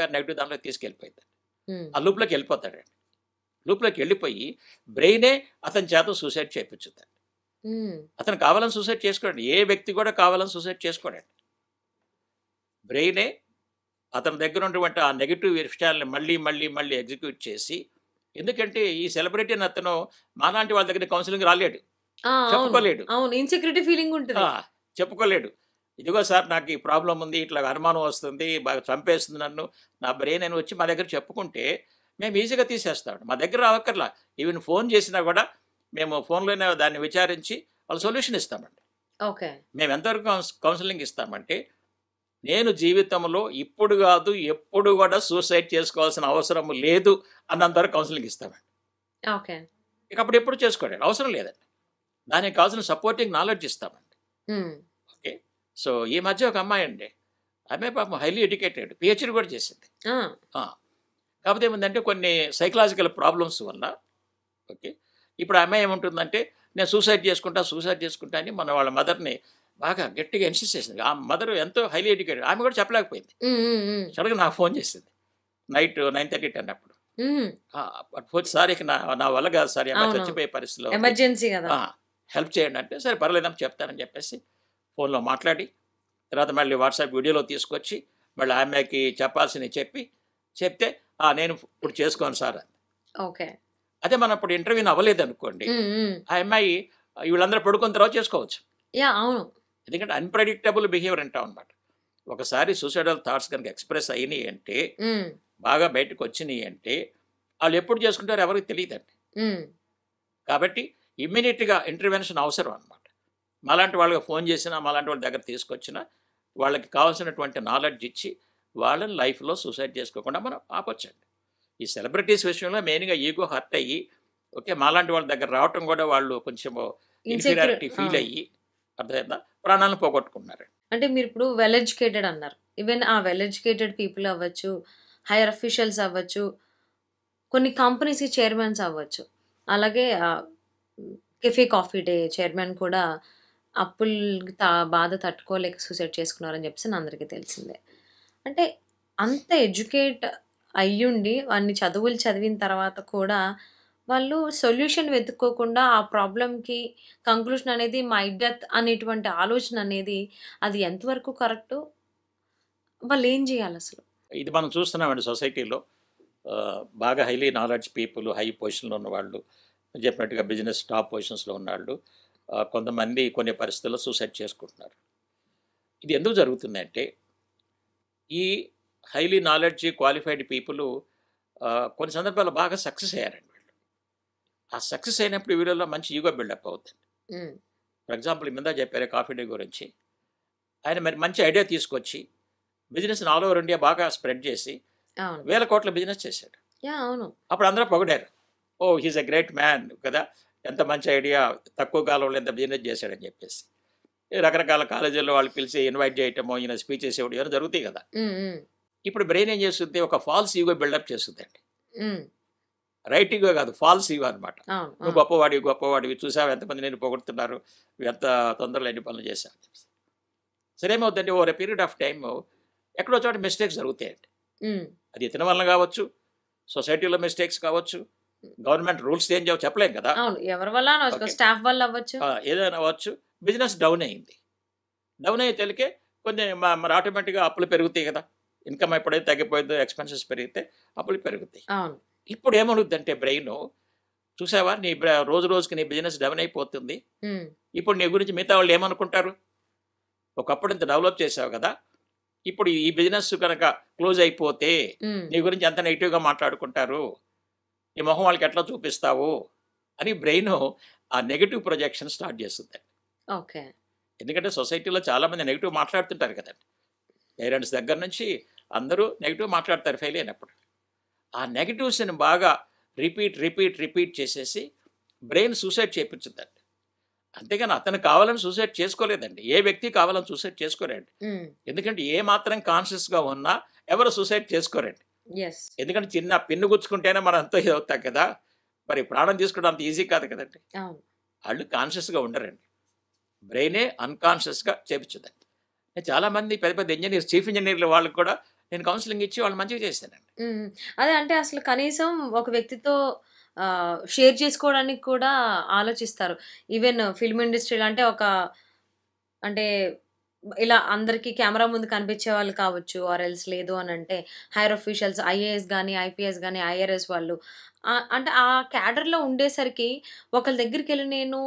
నెగెటివ్ దాంట్లోకి తీసుకెళ్ళిపోయిద్ది. హ్మ్. ఆ లూప్‌లోకి వెళ్ళిపోతాడండి. లూప్‌లోకి వెళ్ళిపోయి బ్రెయినే అతని చేత సూసైడ్ చేపించుద్దండి. హ్మ్. అతను కావాలని సూసైడ్ చేసుకోడండి, ఏ వ్యక్తి కూడా కావాలని సూసైడ్ చేసుకోడండి. బ్రెయినే అతని దగ్గర ఉన్నటువంటి ఆ నెగెటివ్ విషయాల్ని మళ్ళీ ఎగ్జిక్యూట్ చేసి, ఎందుకంటే ఈ సెలబ్రిటీ అతను మాలాంటి వాళ్ళ దగ్గర కౌన్సిలింగ్ రాలేడు, ఆ! అవును. చెప్పుకోలేడు. అవును. ఇన్‌సెక్యూరిటీ ఫీలింగ్ ఉంటది. ఆ! చెప్పుకోలేడు. ఇదిగో సార్ నాకు ఈ ప్రాబ్లమ్ ఉంది, ఇట్లా అనుమానం వస్తుంది, బాగా చంపేస్తుంది నన్ను, నా బ్రెయిన్ అని వచ్చి మా దగ్గర చెప్పుకుంటే మేము ఈజీగా తీసేస్తాం. మా దగ్గర రావక్కర్లా. ఈవెన్ ఫోన్ చేసినా కూడా మేము ఫోన్‌లోనే దాన్ని విచారించి వాళ్ళ సొల్యూషన్ ఇస్తామండి. ఓకే. మేము ఎంతవరకు కౌన్సిలింగ్ ఇస్తామంటే, నేను జీవితంలో ఇప్పుడు కాదు ఎప్పుడు కూడా సూసైడ్ చేసుకోవాల్సిన అవసరం లేదు అన్నంత వరకు కౌన్సిలింగ్ ఇస్తామండి. ఓకే. ఇక అప్పుడు ఎప్పుడు చేసుకోండి, అవసరం లేదండి. దానికి కావాల్సిన సపోర్టింగ్ నాలెడ్జ్ ఇస్తామండి. హ్మ్. ఓకే. సో ఈ మధ్య ఒక అమ్మాయి అండి, ఆమె పాపం హైలీ ఎడ్యుకేటెడ్, పిహెచ్‌డి కూడా చేసింది. ఆ! ఆ! కాకపోతే ఏముందంటే కొన్ని సైకలాజికల్ ప్రాబ్లమ్స్ వల్ల, ఓకే, ఇప్పుడు ఆ అమ్మాయి ఏముంటుందంటే నేను సూసైడ్ చేసుకుంటా అని మన వాళ్ళ మదర్‌ని బాగా గట్టిగా ఇన్సిస్ట్ చేసింది. ఆ మదర్ ఎంతో హైలీ ఎడ్యుకేటెడ్, ఆమె కూడా చెప్పలేకపోయింది. హ్మ్. హ్మ్. హ్మ్. సడన్‌గా నాకు ఫోన్ చేసింది. నైట్ 9:30, 10 అప్పుడు. హ్మ్. సార్ ఇక నా వల్ల కాదు సార్, ఈ అమ్మాయి అవునవును. చచ్చిపోయే పరిస్థితిలో ఉంది, ఎమర్జెన్సీ గదా! హెల్ప్ చేయండి అంటే, సరే పర్లేదమ్మా చెప్తానని చెప్పేసి ఫోన్‌లో మాట్లాడి, తర్వాత మళ్ళీ వాట్సాప్ వీడియోలో తీసుకొచ్చి మళ్ళీ ఆ అమ్మాయికి చెప్పాల్సినవి చెప్తే నేను ఇప్పుడు చేసుకోను సార్ అంది. ఓకే. అదే మనం ఇప్పుడు ఇంటర్వ్యూని అవ్వలేదనుకోండి, హ్మ్. హ్మ్. ఆ అమ్మాయి వీళ్ళందరూ పడుకున్న తర్వాత చేసుకోవచ్చు. యాహ్! అవును. ఎందుకంటే అన్‌ప్రెడిక్టబుల్ బిహేవియర్ అంటాం అనమాట. ఒకసారి సూసైడల్ థాట్స్ కనుక ఎక్స్‌ప్రెస్ అయినాయి అంటే, హ్మ్. బాగా బయటకు వచ్చినాయి అంటే, వాళ్ళు ఎప్పుడు చేసుకుంటారో ఎవరికి తెలియదండి. కాబట్టి ఇమ్మీడియట్గా ఇంటర్వెన్షన్ అవసరం అనమాట. మాలాంటి వాళ్ళకి ఫోన్ చేసినా, మాలాంటి వాళ్ళ దగ్గర తీసుకొచ్చినా వాళ్ళకి కావాల్సినటువంటి నాలెడ్జ్ ఇచ్చి వాళ్ళని లైఫ్లో సూసైడ్ చేసుకోకుండా మనం ఆపొచ్చండి. ఈ సెలబ్రిటీస్ విషయంలో మెయిన్గా ఈగో హర్ట్ అయ్యి ఓకే మాలాంటి వాళ్ళ దగ్గర రావటం కూడా వాళ్ళు కొంచెం ఇన్ఫీరియారిటీ ఫీల్ అయ్యి అర్థమైందా ప్రాణాలను పోగొట్టుకున్నారు. అంటే మీరు ఇప్పుడు వెల్ ఎడ్యుకేటెడ్ అన్నారు. ఈవెన్ ఆ వెల్ ఎడ్యుకేటెడ్ పీపుల్ అవ్వచ్చు, హైయర్ అఫీషియల్స్ అవ్వచ్చు, కొన్ని కంపెనీస్కి చైర్మన్స్ అవ్వచ్చు, అలాగే కెఫే కాఫీ డే చైర్మన్ కూడా అప్పులు బాధ తట్టుకోలేక సూసైడ్ చేసుకున్నారని చెప్పేసి అందరికీ తెలిసిందే. అంటే అంత ఎడ్యుకేట్ అయ్యుండి అన్ని చదువులు చదివిన తర్వాత కూడా వాళ్ళు సొల్యూషన్ వెతుక్కోకుండా ఆ ప్రాబ్లంకి కంక్లూషన్ అనేది మై డెత్ అనేటువంటి ఆలోచన అనేది అది ఎంతవరకు కరెక్టు? వాళ్ళు ఏం చేయాలి అసలు? ఇది మనం చూస్తున్నామండి సొసైటీలో బాగా హైలీ నాలెడ్జ్ పీపుల్, హై పొజిషన్లో ఉన్నవాళ్ళు, చెప్పినట్టుగా బిజినెస్ టాప్ పొజిషన్స్లో ఉన్నవాళ్ళు కొంతమంది కొన్ని పరిస్థితుల్లో సూసైడ్ చేసుకుంటున్నారు. ఇది ఎందుకు జరుగుతుందంటే ఈ హైలీ నాలెడ్జ్ క్వాలిఫైడ్ పీపుల్ కొన్ని సందర్భాల్లో బాగా సక్సెస్ అయ్యారండి. వీళ్ళు ఆ సక్సెస్ అయినప్పుడు వీళ్ళలో మంచి ఈగో బిల్డప్ అవుతుంది. ఫర్ ఎగ్జాంపుల్ మీద చెప్పారు కాఫీ డే గురించి, ఆయన మరి మంచి ఐడియా తీసుకొచ్చి బిజినెస్ ఆల్ ఓవర్ ఇండియా బాగా స్ప్రెడ్ చేసి వేల కోట్ల బిజినెస్ చేశాడు. అవును, అప్పుడు అందరూ పొగిడారు, oh he's a great man కదా, ఎంత మంచి ఐడియా, తక్కువ కాలంలో ఎంత బిజినెస్ చేశాడని చెప్పేసి రకరకాల కాలేజీల్లో వాళ్ళు పిలిచి ఇన్వైట్ చేయటమో ఈయన స్పీచెస్ ఇవ్వడం ఏమైనా జరుగుతాయి కదా. ఇప్పుడు బ్రెయిన్ ఏం చేస్తుంది, ఒక ఫాల్స్ ఈగో బిల్డప్ చేస్తుందండి. రైట్ ఈగో కాదు, ఫాల్స్ ఈగో అనమాట. నువ్వు గొప్పవాడివి చూసావు, ఎంతమంది నేను పొగుడుతున్నారు, ఎంత తొందరలో ఎన్ని పనులు చేశావు. సరే ఏమవుతుందంటే over a period of time ఎక్కడో చోట మిస్టేక్స్ జరుగుతాయండి. అది ఇతని వల్ల కావచ్చు, సొసైటీలో మిస్టేక్స్ కావచ్చు, గవర్నమెంట్ రూల్స్ చేంజ్ అవ్వ చెప్పలేం కదా, ఎవరి వల్ల, స్టాఫ్ వల్ల అవ్వచ్చు, ఏదైనా అవ్వచ్చు. బిజినెస్ డౌన్ అయింది, డౌన్ అయ్యే తెలికే కొంచెం మరి ఆటోమేటిక్గా అప్పులు పెరుగుతాయి కదా. ఇన్కమ్ ఎప్పుడైతే తగ్గిపోయిందో ఎక్స్పెన్సెస్ పెరిగితే అప్పులు పెరుగుతాయి. ఇప్పుడు ఏమవుతుందంటే బ్రెయిన్ చూసావా, నీ రోజు రోజుకి నీ బిజినెస్ డౌన్ అయిపోతుంది, ఇప్పుడు నీ గురించి మిగతా వాళ్ళు ఏమనుకుంటారు, ఒకప్పుడు ఇంత డెవలప్ చేసావు కదా, ఇప్పుడు ఈ బిజినెస్ కనుక క్లోజ్ అయిపోతే నీ గురించి ఎంత నెగిటివ్గా మాట్లాడుకుంటారు, నీ మొహం వాళ్ళకి ఎట్లా చూపిస్తావు అని బ్రెయిన్ ఆ నెగిటివ్ ప్రొజెక్షన్ స్టార్ట్ చేస్తుంది. ఓకే, ఎందుకంటే సొసైటీలో చాలామంది నెగిటివ్ మాట్లాడుతుంటారు కదండి. పేరెంట్స్ దగ్గర నుంచి అందరూ నెగిటివ్ మాట్లాడతారు ఫెయిల్ అయినప్పుడు. ఆ నెగిటివ్స్ని బాగా రిపీట్ చేసేసి బ్రెయిన్ సూసైడ్ చేయించుందండి. అంతేగాని అతను కావాలని సూసైడ్ చేసుకోలేదండి, ఏ వ్యక్తి కావాలని సూసైడ్ చేసుకోరండి. ఎందుకంటే ఏ మాత్రం కాన్షియస్గా ఉన్నా ఎవరు సూసైడ్ చేసుకోరండి. ఎందుకంటే చిన్న పిన్ను గుచ్చుకుంటేనే మనం అంత ఇది అవుతాం కదా, మరి ప్రాణం తీసుకోవడం అంత ఈజీ కాదు కదండి. వాళ్ళు కాన్షియస్గా ఉండరండి, బ్రెయినే అన్కాన్షియస్గా చేపించుదండి. చాలామంది పెద్ద పెద్ద ఇంజనీర్స్, చీఫ్ ఇంజనీర్లు వాళ్ళకి కూడా నేను కౌన్సిలింగ్ ఇచ్చి వాళ్ళు మంచిగా చేశానండి. అదే అంటే అసలు కనీసం ఒక వ్యక్తితో షేర్ చేసుకోవడానికి కూడా ఆలోచిస్తారు. ఈవెన్ ఫిల్మ్ ఇండస్ట్రీలో అంటే అంటే ఇలా అందరికీ కెమెరా ముందు కనిపించే వాళ్ళు కావచ్చు, ఆర్ ఎల్స్ లేదు అని అంటే హైయర్ అఫీషియల్స్, ఐఏఎస్ కానీ, ఐపీఎస్ కానీ, ఐఆర్ఎస్ వాళ్ళు అంటే ఆ క్యాడర్లో ఉండేసరికి ఒకళ్ళ దగ్గరికి వెళ్ళి నేను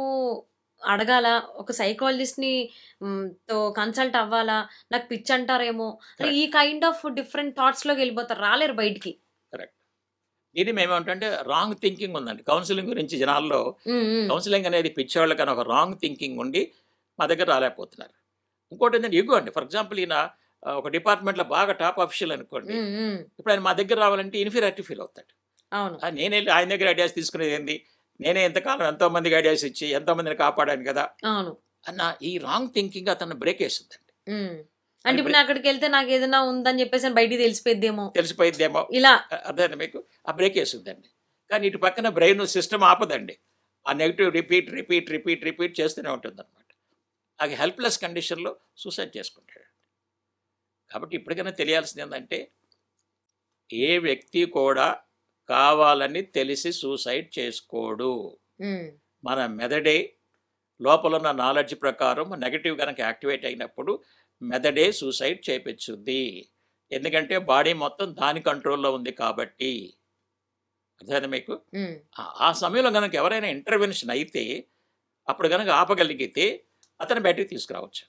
అడగాల, ఒక సైకాలజిస్ట్ని తో కన్సల్ట్ అవ్వాలా, నాకు పిచ్చి అంటారేమో, ఈ కైండ్ ఆఫ్ డిఫరెంట్ థాట్స్లోకి వెళ్ళిపోతారు, రాలేరు బయటికి. కరెక్ట్. ఇది మేమేమంటే రాంగ్ థింకింగ్ ఉందండి కౌన్సిలింగ్ గురించి జనాల్లో. కౌన్సిలింగ్ అనేది పిచ్చేవాళ్ళకని ఒక రాంగ్ థింకింగ్ ఉండి మా దగ్గర రాలేకపోతున్నారు. ఇంకోటి ఏంటంటే ఈగో అండి. ఫర్ ఎగ్జాంపుల్ ఈయన ఒక డిపార్ట్మెంట్లో బాగా టాప్ అఫీషియల్ అనుకోండి, ఇప్పుడు ఆయన మా దగ్గర రావాలంటే ఇన్ఫీరియారిటీ ఫీల్ అవుతాడు. నేనే ఆయన దగ్గర ఐడియాస్ తీసుకునేది ఏంది, నేనే ఎంతకాలం ఎంతో మందికి ఐడియాస్ ఇచ్చి ఎంతో మందిని కాపాడాను కదా అన్న ఈ రాంగ్ థింకింగ్ అతను బ్రేక్ వేస్తుందండి. అంటే ఇప్పుడు అక్కడికి వెళ్తే నాకు ఏదైనా ఉందని చెప్పేసి బయటికి తెలిసిపోయిద్దేమో ఇలా అదే మీకు ఆ బ్రేక్ వేస్తుందండి. కానీ ఇటు పక్కన బ్రెయిన్ సిస్టమ్ ఆపదండి, ఆ నెగిటివ్ రిపీట్ చేస్తూనే ఉంటుంది అనమాట. అది హెల్ప్లెస్ కండిషన్లో సూసైడ్ చేసుకుంటాడు. కాబట్టి ఇప్పటికైనా తెలియాల్సింది ఏంటంటే ఏ వ్యక్తి కూడా కావాలని తెలిసి సూసైడ్ చేసుకోడు. మన మెదడే లోపల ఉన్న నాలెడ్జ్ ప్రకారం నెగటివ్ కనుక యాక్టివేట్ అయినప్పుడు మెదడే సూసైడ్ చేయించుద్ది. ఎందుకంటే బాడీ మొత్తం దాని కంట్రోల్లో ఉంది కాబట్టి. అర్థమైందా మీకు? ఆ సమయంలో కనుక ఎవరైనా ఇంటర్వెన్షన్ అయితే అప్పుడు కనుక ఆపగలిగితే అతను బయటికి తీసుకురావచ్చు.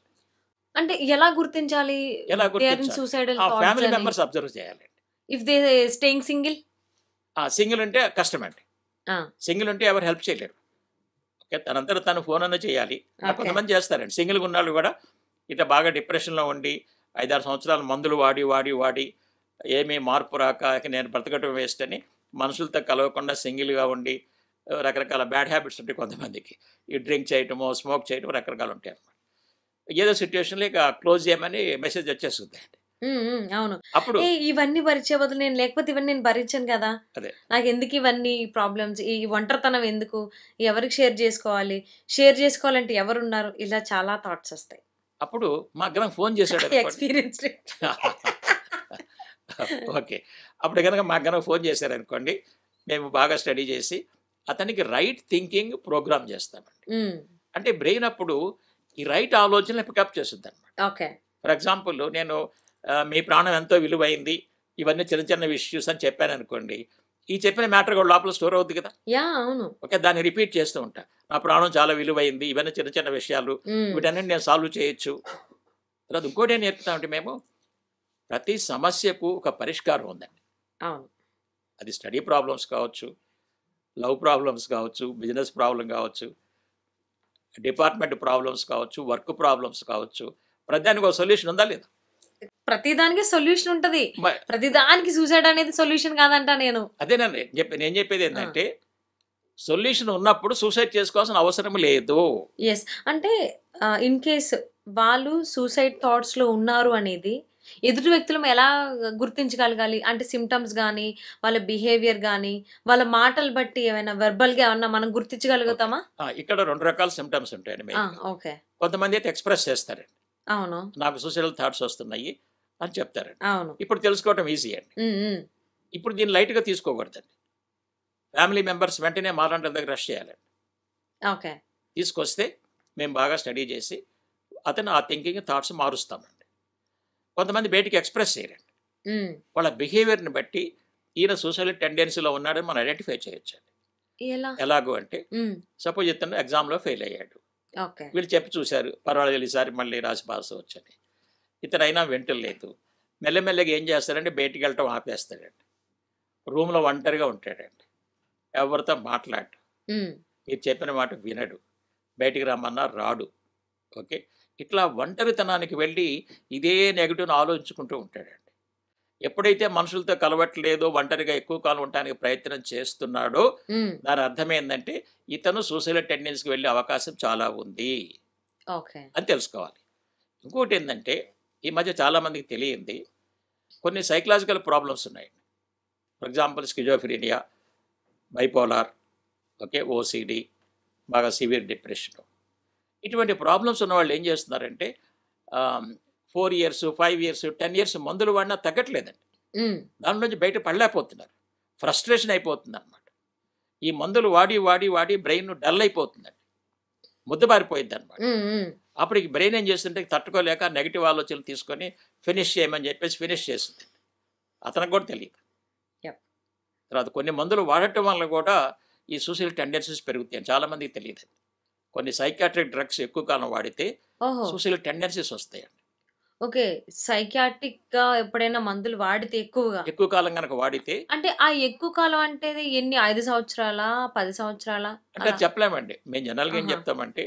అంటే ఎలా గుర్తించాలి? ఫ్యామిలీ మెంబర్స్ అబ్జర్వ్ చేయాలండి. If they staying single, single ఉంటే కష్టమండి. ఆ! సింగిల్ ఉంటే ఎవరు హెల్ప్ చేయలేరు. ఓకే. తనంతట తను ఫోన్ అన్నా చేయాలి. ఓకే. కొంతమంది చేస్తారండి. సింగిల్‌గా ఉన్నోళ్ళు కూడా ఇట్లా బాగా డిప్రెషన్‌లో ఉండి 5, 6 సంవత్సరాలు మందులు వాడి ఏమీ మార్పు రాక ఇక నేను బ్రతకటం వేస్ట్ అని మనుషులతో కలవకుండా సింగిల్‌గా ఉండి రకరకాల బ్యాడ్ హ్యాబిట్స్ ఉంటాయి కొంతమందికి. ఈ డ్రింక్ చేయటమో, స్మోక్ చేయటమో రకరకాలు ఉంటాయన్నమాట. ఏదో సిట్యుయేషన్‌లో ఇక క్లోజ్ చేయమని మెసేజ్ వచ్చేస్తుందండి. అవును. అప్పుడు ఇవన్నీ భరించే బదులు నేను లేకపోతే ఇవన్నీ నేను భరించను కదా! అదే. నాకెందుకు ఇవన్నీ ప్రాబ్లమ్స్? ఈ ఒంటరితనం ఎందుకు? ఎవరికి షేర్ చేసుకోవాలి? షేర్ చేసుకోవాలంటే ఎవరున్నారు? ఇలా చాలా థాట్స్ వస్తాయి. అప్పుడు మా గనక ఫోన్ చేశాడనుకోండి. ఎక్స్‌పీరియన్స్‌డ్. ఓకే. అప్పుడు గనక మాకు గనక ఫోన్ చేశారనుకోండి, మేము బాగా స్టడీ చేసి అతనికి రైట్ థింకింగ్ ప్రోగ్రామ్ చేస్తామండి. హ్మ్. అంటే బ్రెయిన్ అప్పుడు ఈ రైట్ ఆలోచనలు పికప్ చేస్తుందన్నమాట. ఓకే. ఫర్ ఎగ్జాంపుల్ నేను మీ ప్రాణం ఎంతో విలువైంది, ఇవన్నీ చిన్న చిన్న ఇష్యూస్ అని చెప్పాననుకోండి, ఈ చెప్పిన మ్యాటర్ కూడా లోపల స్టోర్ అవుద్ది కదా! అవును. ఓకే. దాన్ని రిపీట్ చేస్తూ ఉంటా. నా ప్రాణం చాలా విలువైంది, ఇవన్నీ చిన్న చిన్న విషయాలు, హ్మ్. వీటన్నిటిని నేను సాల్వ్ చేయొచ్చు. తర్వాత ఇంకోటి ఏం నేర్పుతామంటే మేము, ప్రతి సమస్యకు ఒక పరిష్కారం ఉందండి. అవును. అది స్టడీ ప్రాబ్లమ్స్ కావచ్చు, లవ్ ప్రాబ్లమ్స్ కావచ్చు, బిజినెస్ ప్రాబ్లం కావచ్చు, డిపార్ట్మెంట్ ప్రాబ్లమ్స్ కావచ్చు, వర్క్ ప్రాబ్లమ్స్ కావచ్చు. ప్రతిదానికి ఒక సొల్యూషన్ ఉందా లేదా? ప్రతిదానికి సొల్యూషన్ ఉంటది. మ- ప్రతిదానికి సూసైడ్ అనేది సొల్యూషన్ కాదంట నేను. అదేనండి నేను చెప్పేది ఏంటంటే, సొల్యూషన్ ఉన్నప్పుడు సూసైడ్ చేసుకోవాల్సిన అవసరం లేదు. యెస్. అంటే ఇన్ కేస్ వాళ్ళు సూసైడ్ థాట్స్‌లో ఉన్నారు అనేది ఎదుటి వ్యక్తులం ఎలా గుర్తించగలగాలి? అంటే సింప్టమ్స్ గాని, వాళ్ళ బిహేవియర్ గాని, వాళ్ళ మాటలు బట్టి ఏమైనా వెర్బల్‌గా ఏమన్నా మనం గుర్తించగలుగుతామా? ఇక్కడ 2 రకాల సిమ్టమ్స్ ఉంటాయండి మెయిన్‌గా. ఓకే. కొంతమంది అయితే ఎక్స్‌ప్రెస్ చేస్తారండి. అవును. నాకు సూసైడల్ థాట్స్ వస్తున్నాయి అని చెప్తారండి. అవును. ఇప్పుడు తెలుసుకోవటం ఈజీ అండి. హ్మ్. ఇప్పుడు దీన్ని లైట్‌గా తీసుకోకూడదండి. ఫ్యామిలీ మెంబర్స్ వెంటనే మాలాంటి వాళ్ళ దగ్గర రష్ చేయాలండి. ఓకే. తీసుకొస్తే మేము బాగా స్టడీ చేసి అతను ఆ థింకింగ్ థాట్స్ మారుస్తామండి. కొంతమంది బయటికి ఎక్స్‌ప్రెస్ చేయరండి. హ్మ్. వాళ్ళ బిహేవియర్‌ని బట్టి ఈయన సూసైడల్ టెండెన్సీలో ఉన్నాడని మనం ఐడెంటిఫై చేయొచ్చండి. ఎలా? ఎలాగో అంటే హ్మ్. సపోజ్ ఇతను ఎగ్జామ్‌లో ఫెయిల్ అయ్యాడు. ఓకే. వీళ్ళు చెప్పి చూశారు, పర్వాలేదు ఈసారి మళ్ళీ రాసి పాస్ అవ్వచ్చని. ఇతనైనా వింటలేదు. మెల్లమెల్లగా ఏం చేస్తాడంటే బయటికి వెళ్ళటం ఆపేస్తాడండి. రూమ్‌లో ఒంటరిగా ఉంటాడండి. ఎవరితో మాట్లాడడు. హ్మ్. మీరు చెప్పిన మాట వినడు. బయటికి రమ్మన్నా రాడు. ఓకే. ఇట్లా ఒంటరితనానికి వెళ్ళి ఇదే నెగెటివ్‌ని ఆలోచించుకుంటూ ఉంటాడండి. ఎప్పుడైతే మనుషులతో కలవట్లేదో, ఒంటరిగా ఎక్కువ కాలం ఉండటానికి ప్రయత్నం చేస్తున్నాడో, హ్మ్. దాని అర్థం ఏందంటే ఇతను సూసైడల్ టెండెన్సీకి వెళ్ళే అవకాశం చాలా ఉంది ఓకే. అని తెలుసుకోవాలి. ఇంకోటి ఏందంటే ఈ మధ్య చాలామందికి తెలియంది, కొన్ని సైకలాజికల్ ప్రాబ్లమ్స్ ఉన్నాయండి. For example schizophrenia, bipolar, okay, OCD, బాగా సివియర్ డిప్రెషన్. ఇటువంటి ప్రాబ్లమ్స్ ఉన్న వాళ్ళు ఏం చేస్తున్నారంటే 4 ఇయర్స్, 5 ఇయర్స్, 10 ఇయర్స్ మందులు వాడినా తగ్గట్లేదండి. హ్మ్. దాని నుంచి బయట పడలేకపోతున్నారు. ఫ్రస్ట్రేషన్ అయిపోతుంది అనమాట. ఈ మందులు వాడి బ్రెయిన్ డల్ అయిపోతుందండి. ముద్దబారిపోయింది అనమాట. హ్మ్. హ్మ్. అప్పుడు ఈ బ్రెయిన్ ఏం చేస్తుంటే తట్టుకోలేక నెగిటివ్ ఆలోచనలు తీసుకొని ఫినిష్ చేయమని చెప్పేసి ఫినిష్ చేస్తుంది. అతనికి కూడా తెలియదు. యప్. తర్వాత కొన్ని మందులు వాడటం వల్ల కూడా ఈ సూసైడల్ టెండెన్సీస్ పెరుగుతాయి. చాలామందికి తెలియదు. కొన్ని సైకాట్రిక్ డ్రగ్స్ ఎక్కువ కాలం వాడితే ఓహో! సూసైడల్ టెండెన్సీస్ వస్తాయండి. ఓకే. సైకియాట్రిక్‌గా ఎప్పుడైనా మందులు వాడితే ఎక్కువగా ఎక్కువ కాలం కనుక వాడితే అంటే ఆ ఎక్కువ కాలం అంటే ఎన్ని 5 సంవత్సరాలా? 10 సంవత్సరాలా? అంటే అలా? చెప్పలేమండి. మేము జనరల్‌గా ఏం ఆహా! చెప్తామంటే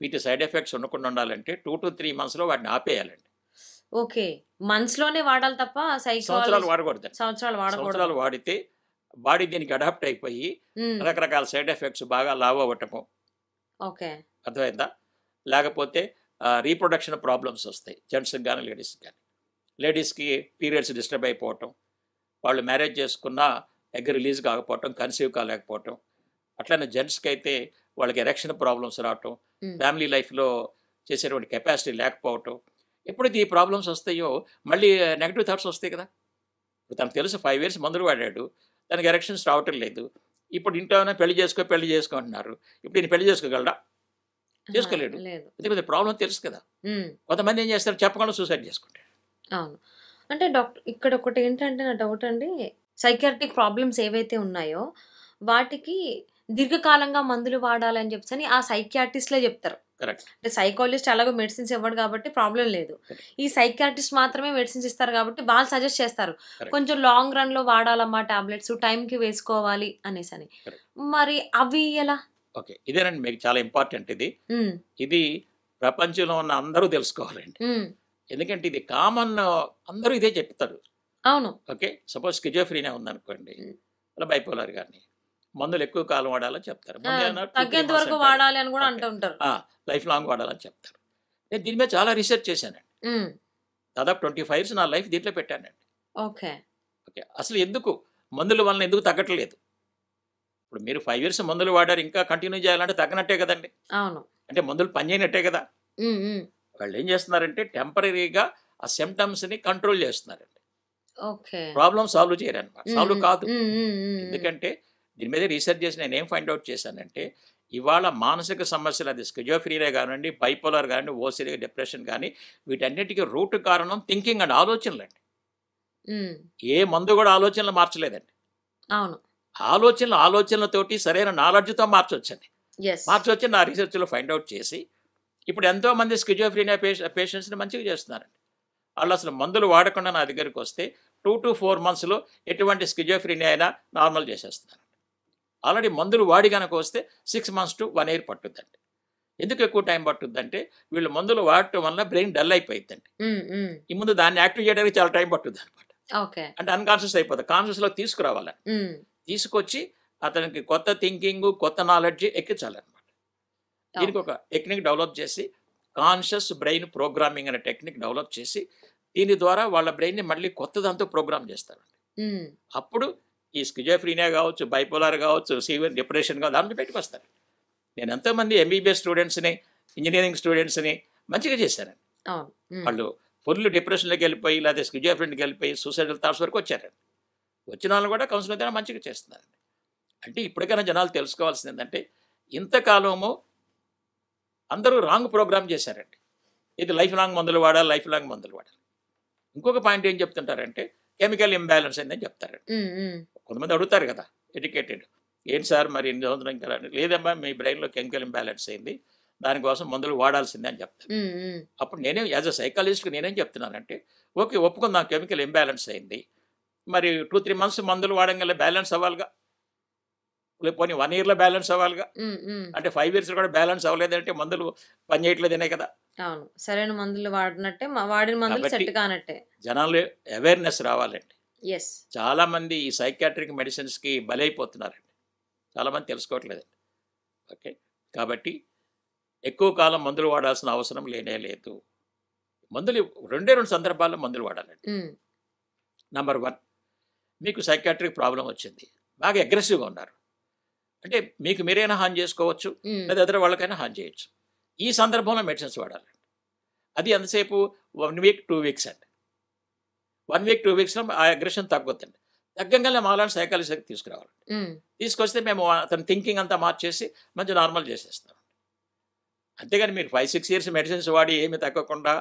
వీటి సైడ్ ఎఫెక్ట్స్ ఉండకుండా ఉండాలంటే 2-3 మంత్స్‌లో వాటిని ఆపేయాలండి. ఓకే. మంత్స్‌లోనే వాడాలి తప్ప సంవత్సరాలు వాడకూడదండి. సంవత్సరాలు వాడకూడదు. సంవత్సరాలు వాడితే బాడీ దీనికి అడాప్ట్ అయిపోయి హ్మ్. రకరకాల సైడ్ ఎఫెక్ట్స్ బాగా లావు అవ్వటము. ఓకే. అర్థమైందా? లేకపోతే రీప్రొడక్షన్ ప్రాబ్లమ్స్ వస్తాయి. జెంట్స్‌కి గాని, లేడీస్‌కి గాని. లేడీస్‌కి పీరియడ్స్ డిస్టర్బ్ అయిపోవటం, వాళ్ళు మ్యారేజ్ చేసుకున్నా ఎగ్ రిలీజ్ కాకపోవటం, కన్సీవ్ కాలేకపోవటం. అట్లనే జెంట్స్‌కి అయితే వాళ్ళకి ఎరెక్షన్ ప్రాబ్లమ్స్ రావటం, హ్మ్. ఫ్యామిలీ లైఫ్‌లో చేసేటువంటి కెపాసిటీ లేకపోవటం. ఎప్పుడైతే ఈ ప్రాబ్లమ్స్ వస్తాయో మళ్ళీ నెగెటివ్ థాట్స్ వస్తాయి కదా! ఇప్పుడు తనకు తెలుసు 5 ఇయర్స్ మందులు వాడాడు. తనకి ఎరెక్షన్స్ రావటం లేదు. ఇప్పుడు ఇంట్లోనే పెళ్లి చేసుకో అంటున్నారు. ఇప్పుడు ఈయన పెళ్లి చేసుకోగలడా? ఆహా! చేసుకోలేడు. లేదు. ఎందుకంటే ప్రాబ్లమ్ తెలుసు కదా! హ్మ్. కొంతమంది ఏం చేస్తారు చెప్పకుండా సూసైడ్ చేసుకుంటారు. అవును. అంటే ఇక్కడ ఒకటేంటంటే నా డౌట్ అండి. సైకియాట్రిక్ ప్రాబ్లమ్స్ ఏవైతే ఉన్నాయో వాటికి దీర్ఘకాలంగా మందులు వాడాలని చెప్పేసని ఆ సైకియాట్రిస్ట్‌లే చెప్తారు. కరెక్ట్. అంటే సైకాలజిస్ట్ ఎలాగో మెడిసిన్స్ ఇవ్వడు కాబట్టి ప్రాబ్లమ్ లేదు. కరెక్ట్. ఈ సైకియాట్రిస్ట్ మాత్రమే మెడిసిన్స్ ఇస్తారు కాబట్టి వాళ్ళు సజెస్ట్ చేస్తారు. కరెక్ట్. కొంచెం లాంగ్ రన్‌లో వాడాలమ్మా టాబ్లెట్స్ టైంకి వేసుకోవాలి అనేసని. కరెక్ట్. మరి అవి ఎలా? ఓకే. ఇదేనండి మీకు చాలా ఇంపార్టెంట్ ఇది. హ్మ్. ఇది ప్రపంచంలో ఉన్న అందరూ తెలుసుకోవాలండి. హ్మ్. ఎందుకంటే ఇది కామన్, అందరూ ఇదే చెప్తారు. అవును. ఓకే. సపోజ్ స్కిజోఫ్రీనియా ఉందనుకోండి, హ్మ్. అలా బైపోలార్ గాని మందులు ఎక్కువ కాలం వాడాలని చెప్తారు. ఆ! ముందేమన్నా 2, 3 తగ్గేంత మంత్స్ వరకు అంటారు. వాడాలి అని కూడా ఓకే. అంటూ ఉంటారు. లైఫ్ లాంగ్ వాడాలని చెప్తారు. నేను దీని మీద చాలా రీసెర్చ్ చేశానండి. హ్మ్. దాదాపు 25 ఇయర్స్ నా లైఫ్ దీంట్లో పెట్టానండి. ఓకే. ఓకే. అసలు ఎందుకు మందుల వలన ఎందుకు తగ్గట్లేదు? ఇప్పుడు మీరు 5 ఇయర్స్ మందులు వాడారు, ఇంకా కంటిన్యూ చేయాలంటే తగ్గనట్టే కదండి. అవును. అంటే మందులు పనిచేయనట్టే కదా. హ్మ్. హ్మ్. వాళ్ళు ఏం చేస్తున్నారంటే టెంపరరీగా ఆ సిమ్టమ్స్ని కంట్రోల్ చేస్తున్నారండి. ఓకే. ప్రాబ్లం సాల్వ్ చేయరన్నమాట. హ్మ్. సాల్వ్ హ్మ్. కాదు. హ్మ్. హ్మ్. హ్మ్. ఎందుకంటే దీని మీద రీసెర్చ్ చేసి నేను ఏం ఫైండ్ అవుట్ చేశానంటే, ఇవాళ మానసిక సమస్యలు, అది స్కిజోఫ్రీనియా కానివ్వండి, బైపోలార్ కానివ్వండి, ఓసిడి డిప్రెషన్ కానీ, వీటన్నిటికీ రూట్ కారణం థింకింగ్ అండ్ ఆలోచనలండి. హ్మ్. ఏ మందు కూడా ఆలోచనలు మార్చలేదండి. అవును. ఆలోచనలతోటి సరైన నాలెడ్జ్తో మార్చొచ్చండి. యెస్. మార్చొచ్చి నా రీసెర్చ్లో ఫైండ్ అవుట్ చేసి ఇప్పుడు ఎంతోమంది స్కిజోఫ్రీనియా పేషెంట్స్ని మంచిగా చేస్తున్నారండి. వాళ్ళు అసలు మందులు వాడకుండా నా దగ్గరికి వస్తే 2 to 4 మంత్స్లో ఎటువంటి స్కిజోఫ్రీనియా అయినా నార్మల్ చేసేస్తున్నారు. ఆల్రెడీ మందులు వాడి కనుక వస్తే 6 months to 1 year పట్టుద్దండి. ఎందుకు ఎక్కువ టైం పట్టుద్దంటే వీళ్ళు మందులు వాడటం వల్ల బ్రెయిన్ డల్ అయిపోయిందండి. హ్మ్. హ్మ్. ఈ ముందు దాన్ని యాక్టివ్ చేయడానికి చాలా టైం పట్టుద్ది అనమాట. ఓకే. అంటే అన్కాన్షియస్ అయిపోతుంది. కాన్షియస్లో తీసుకురావాలని, హ్మ్. తీసుకొచ్చి అతనికి కొత్త థింకింగ్, కొత్త నాలెడ్జ్ ఎక్కించాలన్నమాట. దీనికి ఓకే. ఒక టెక్నిక్ డెవలప్ చేసి, కాన్షియస్ బ్రెయిన్ ప్రోగ్రామింగ్ అనే టెక్నిక్ డెవలప్ చేసి, దీని ద్వారా వాళ్ళ బ్రెయిన్ని మళ్ళీ కొత్త దాంతో ప్రోగ్రామ్ చేస్తారండి. హ్మ్. అప్పుడు ఈ స్కిజోఫ్రీనియా కావచ్చు, బైపోలార్ కావచ్చు, సివియర్ డిప్రెషన్ కావచ్చు, దాంట్లో బయటకు వస్తారు. నేను ఎంతోమంది ఎంబీబీఎస్ స్టూడెంట్స్ని, ఇంజనీరింగ్ స్టూడెంట్స్ని మంచిగా చేశానండి. అవును. హ్మ్. వాళ్ళు ఫుల్ డిప్రెషన్లోకి వెళ్ళిపోయి, లేకపోతే స్కిజోఫ్రీన్కి వెళ్ళిపోయి సూసైడల్ థాట్స్ వరకు వచ్చారండి. వచ్చిన వాళ్ళని కూడా కౌన్సిలింగ్ ద్వారా మంచిగా చేస్తున్నారండి. అంటే ఇప్పటికైనా జనాలు తెలుసుకోవాల్సింది ఏంటంటే, ఇంతకాలము అందరూ రాంగ్ ప్రోగ్రామ్ చేశారండి. ఇది లైఫ్ లాంగ్ మందులు వాడాలి, లైఫ్ లాంగ్ మందులు వాడాలి. ఇంకొక పాయింట్ ఏం చెప్తుంటారంటే కెమికల్ ఇంబ్యాలెన్స్ అయిందని చెప్తారండి. హ్మ్. హ్మ్. కొంతమంది అడుగుతారు కదా ఎడ్యుకేటెడ్, ఏంటి సార్ మరి ఇన్ని సంవత్సరం ఇంకా లేదమ్మా మీ బ్రెయిన్లో కెమికల్ ఇంబ్యాలెన్స్ అయింది, దానికోసం మందులు వాడాల్సిందే అని చెప్తారు. హ్మ్. హ్మ్. అప్పుడు నేనేం యాజ్ అ సైకాలజిస్ట్కి నేనేం చెప్తున్నానంటే, ఓకే ఒప్పుకుందాం కెమికల్ ఇంబ్యాలెన్స్ అయింది, మరి 2-3 months మందులు వాడంగల బ్యాలెన్స్ అవ్వాలిగా, పోనీ 1 yearలో బ్యాలెన్స్ అవ్వాలిగా. హ్మ్. హ్మ్. అంటే 5 years కూడా బ్యాలెన్స్ అవ్వలేదంటే మందులు పని చేయట్లేదనే కదా. అవును. సరైన మందులు వాడినట్టే వాడిన మందులు కాబట్టి సెట్ కానట్టే. జనాలు అవేర్నెస్ రావాలండి. యెస్. చాలామంది ఈ సైకియాట్రిక్ మెడిసిన్స్కి బలైపోతున్నారండి. చాలామంది తెలుసుకోవట్లేదండి. ఓకే. కాబట్టి ఎక్కువ కాలం మందులు వాడాల్సిన అవసరం లేనే లేదు. మందులు 2 సందర్భాల్లో మందులు వాడాలండి. హ్మ్. నంబర్ 1, మీకు సైకియాట్రిక్ ప్రాబ్లం వచ్చింది, బాగా అగ్రెసివ్గా ఉన్నారు, అంటే మీకు మీరైనా హాని చేసుకోవచ్చు, హ్మ్. లేదా ఎదురు వాళ్ళకైనా హాని చేయొచ్చు. ఈ సందర్భంలో మెడిసిన్స్ వాడాలండి. అది ఎంతసేపు 1 week 2 weeks అండి. 1 week 2 weeksలో ఆ అగ్రెషన్ తగ్గుద్దండి. తగ్గంగానే మాలాంటి సైకాలజిస్ట్కి తీసుకురావాలి. హ్మ్. తీసుకొస్తే మేము అతని థింకింగ్ అంతా మార్చేసి మంచి నార్మల్ చేసేస్తాం. అంతేగాని మీరు 5-6 years మెడిసిన్స్ వాడి ఏమి తగ్గకుండా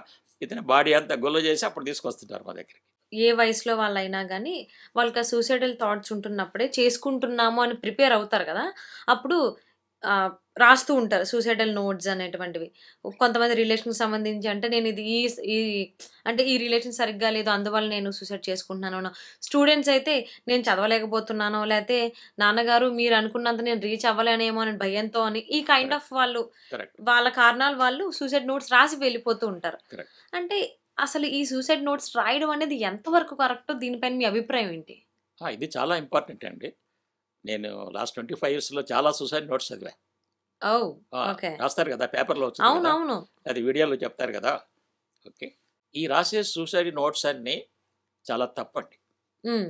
ఇతని బాడీ అంతా గొల్ల చేసి అప్పుడు తీసుకొస్తుంటారు మా దగ్గరికి. ఏ వయసులో వాళ్ళైనా గానీ, వాళ్ళకి ఆ సూసైడల్ థాట్స్ ఉంటున్నప్పుడే చేసుకుంటున్నాము అని ప్రిపేర్ అవుతారు గదా! అప్పుడు రాస్తూ ఉంటారు సూసైడల్ నోట్స్ అనేటువంటివి. కొంతమంది రిలేషన్‌కి సంబంధించి అంటే నేను ఇది ఈ అంటే ఈ రిలేషన్ సరిగ్గా లేదు అందువల్ల నేను సూసైడ్ చేసుకుంటున్నాననో, స్టూడెంట్స్ అయితే నేను చదవలేకపోతున్నానో, లేతే నాన్నగారు మీరు అనుకున్నంత నేను రీచ్ అవ్వలేనేమో అని భయంతో అని ఈ కైండ్ ఆఫ్ వాళ్ళు కరెక్ట్. వాళ్ళ కారణాలు వాళ్ళు సూసైడ్ నోట్స్ రాసి వెళ్ళిపోతూ ఉంటారు. కరెక్ట్. అంటే అసలు ఈ సూసైడ్ నోట్స్ రాయడం అనేది ఎంతవరకు కరెక్టో దీనిపైన మీ అభిప్రాయం ఏంటి? ఇది చాలా ఇంపార్టెంట్ అండి. నేను లాస్ట్ 25 yearsలో చాలా సూసైడ్ నోట్స్ చదివా. ఓహ్! ఓకే. రాస్తారు కదా, పేపర్లో వచ్చింది కదా, అవునవును. అది వీడియోలో చెప్తారు కదా. ఓకే. ఈ రాసే సూసైడ్ నోట్స్ అన్నీ చాలా తప్పండి. హ్మ్.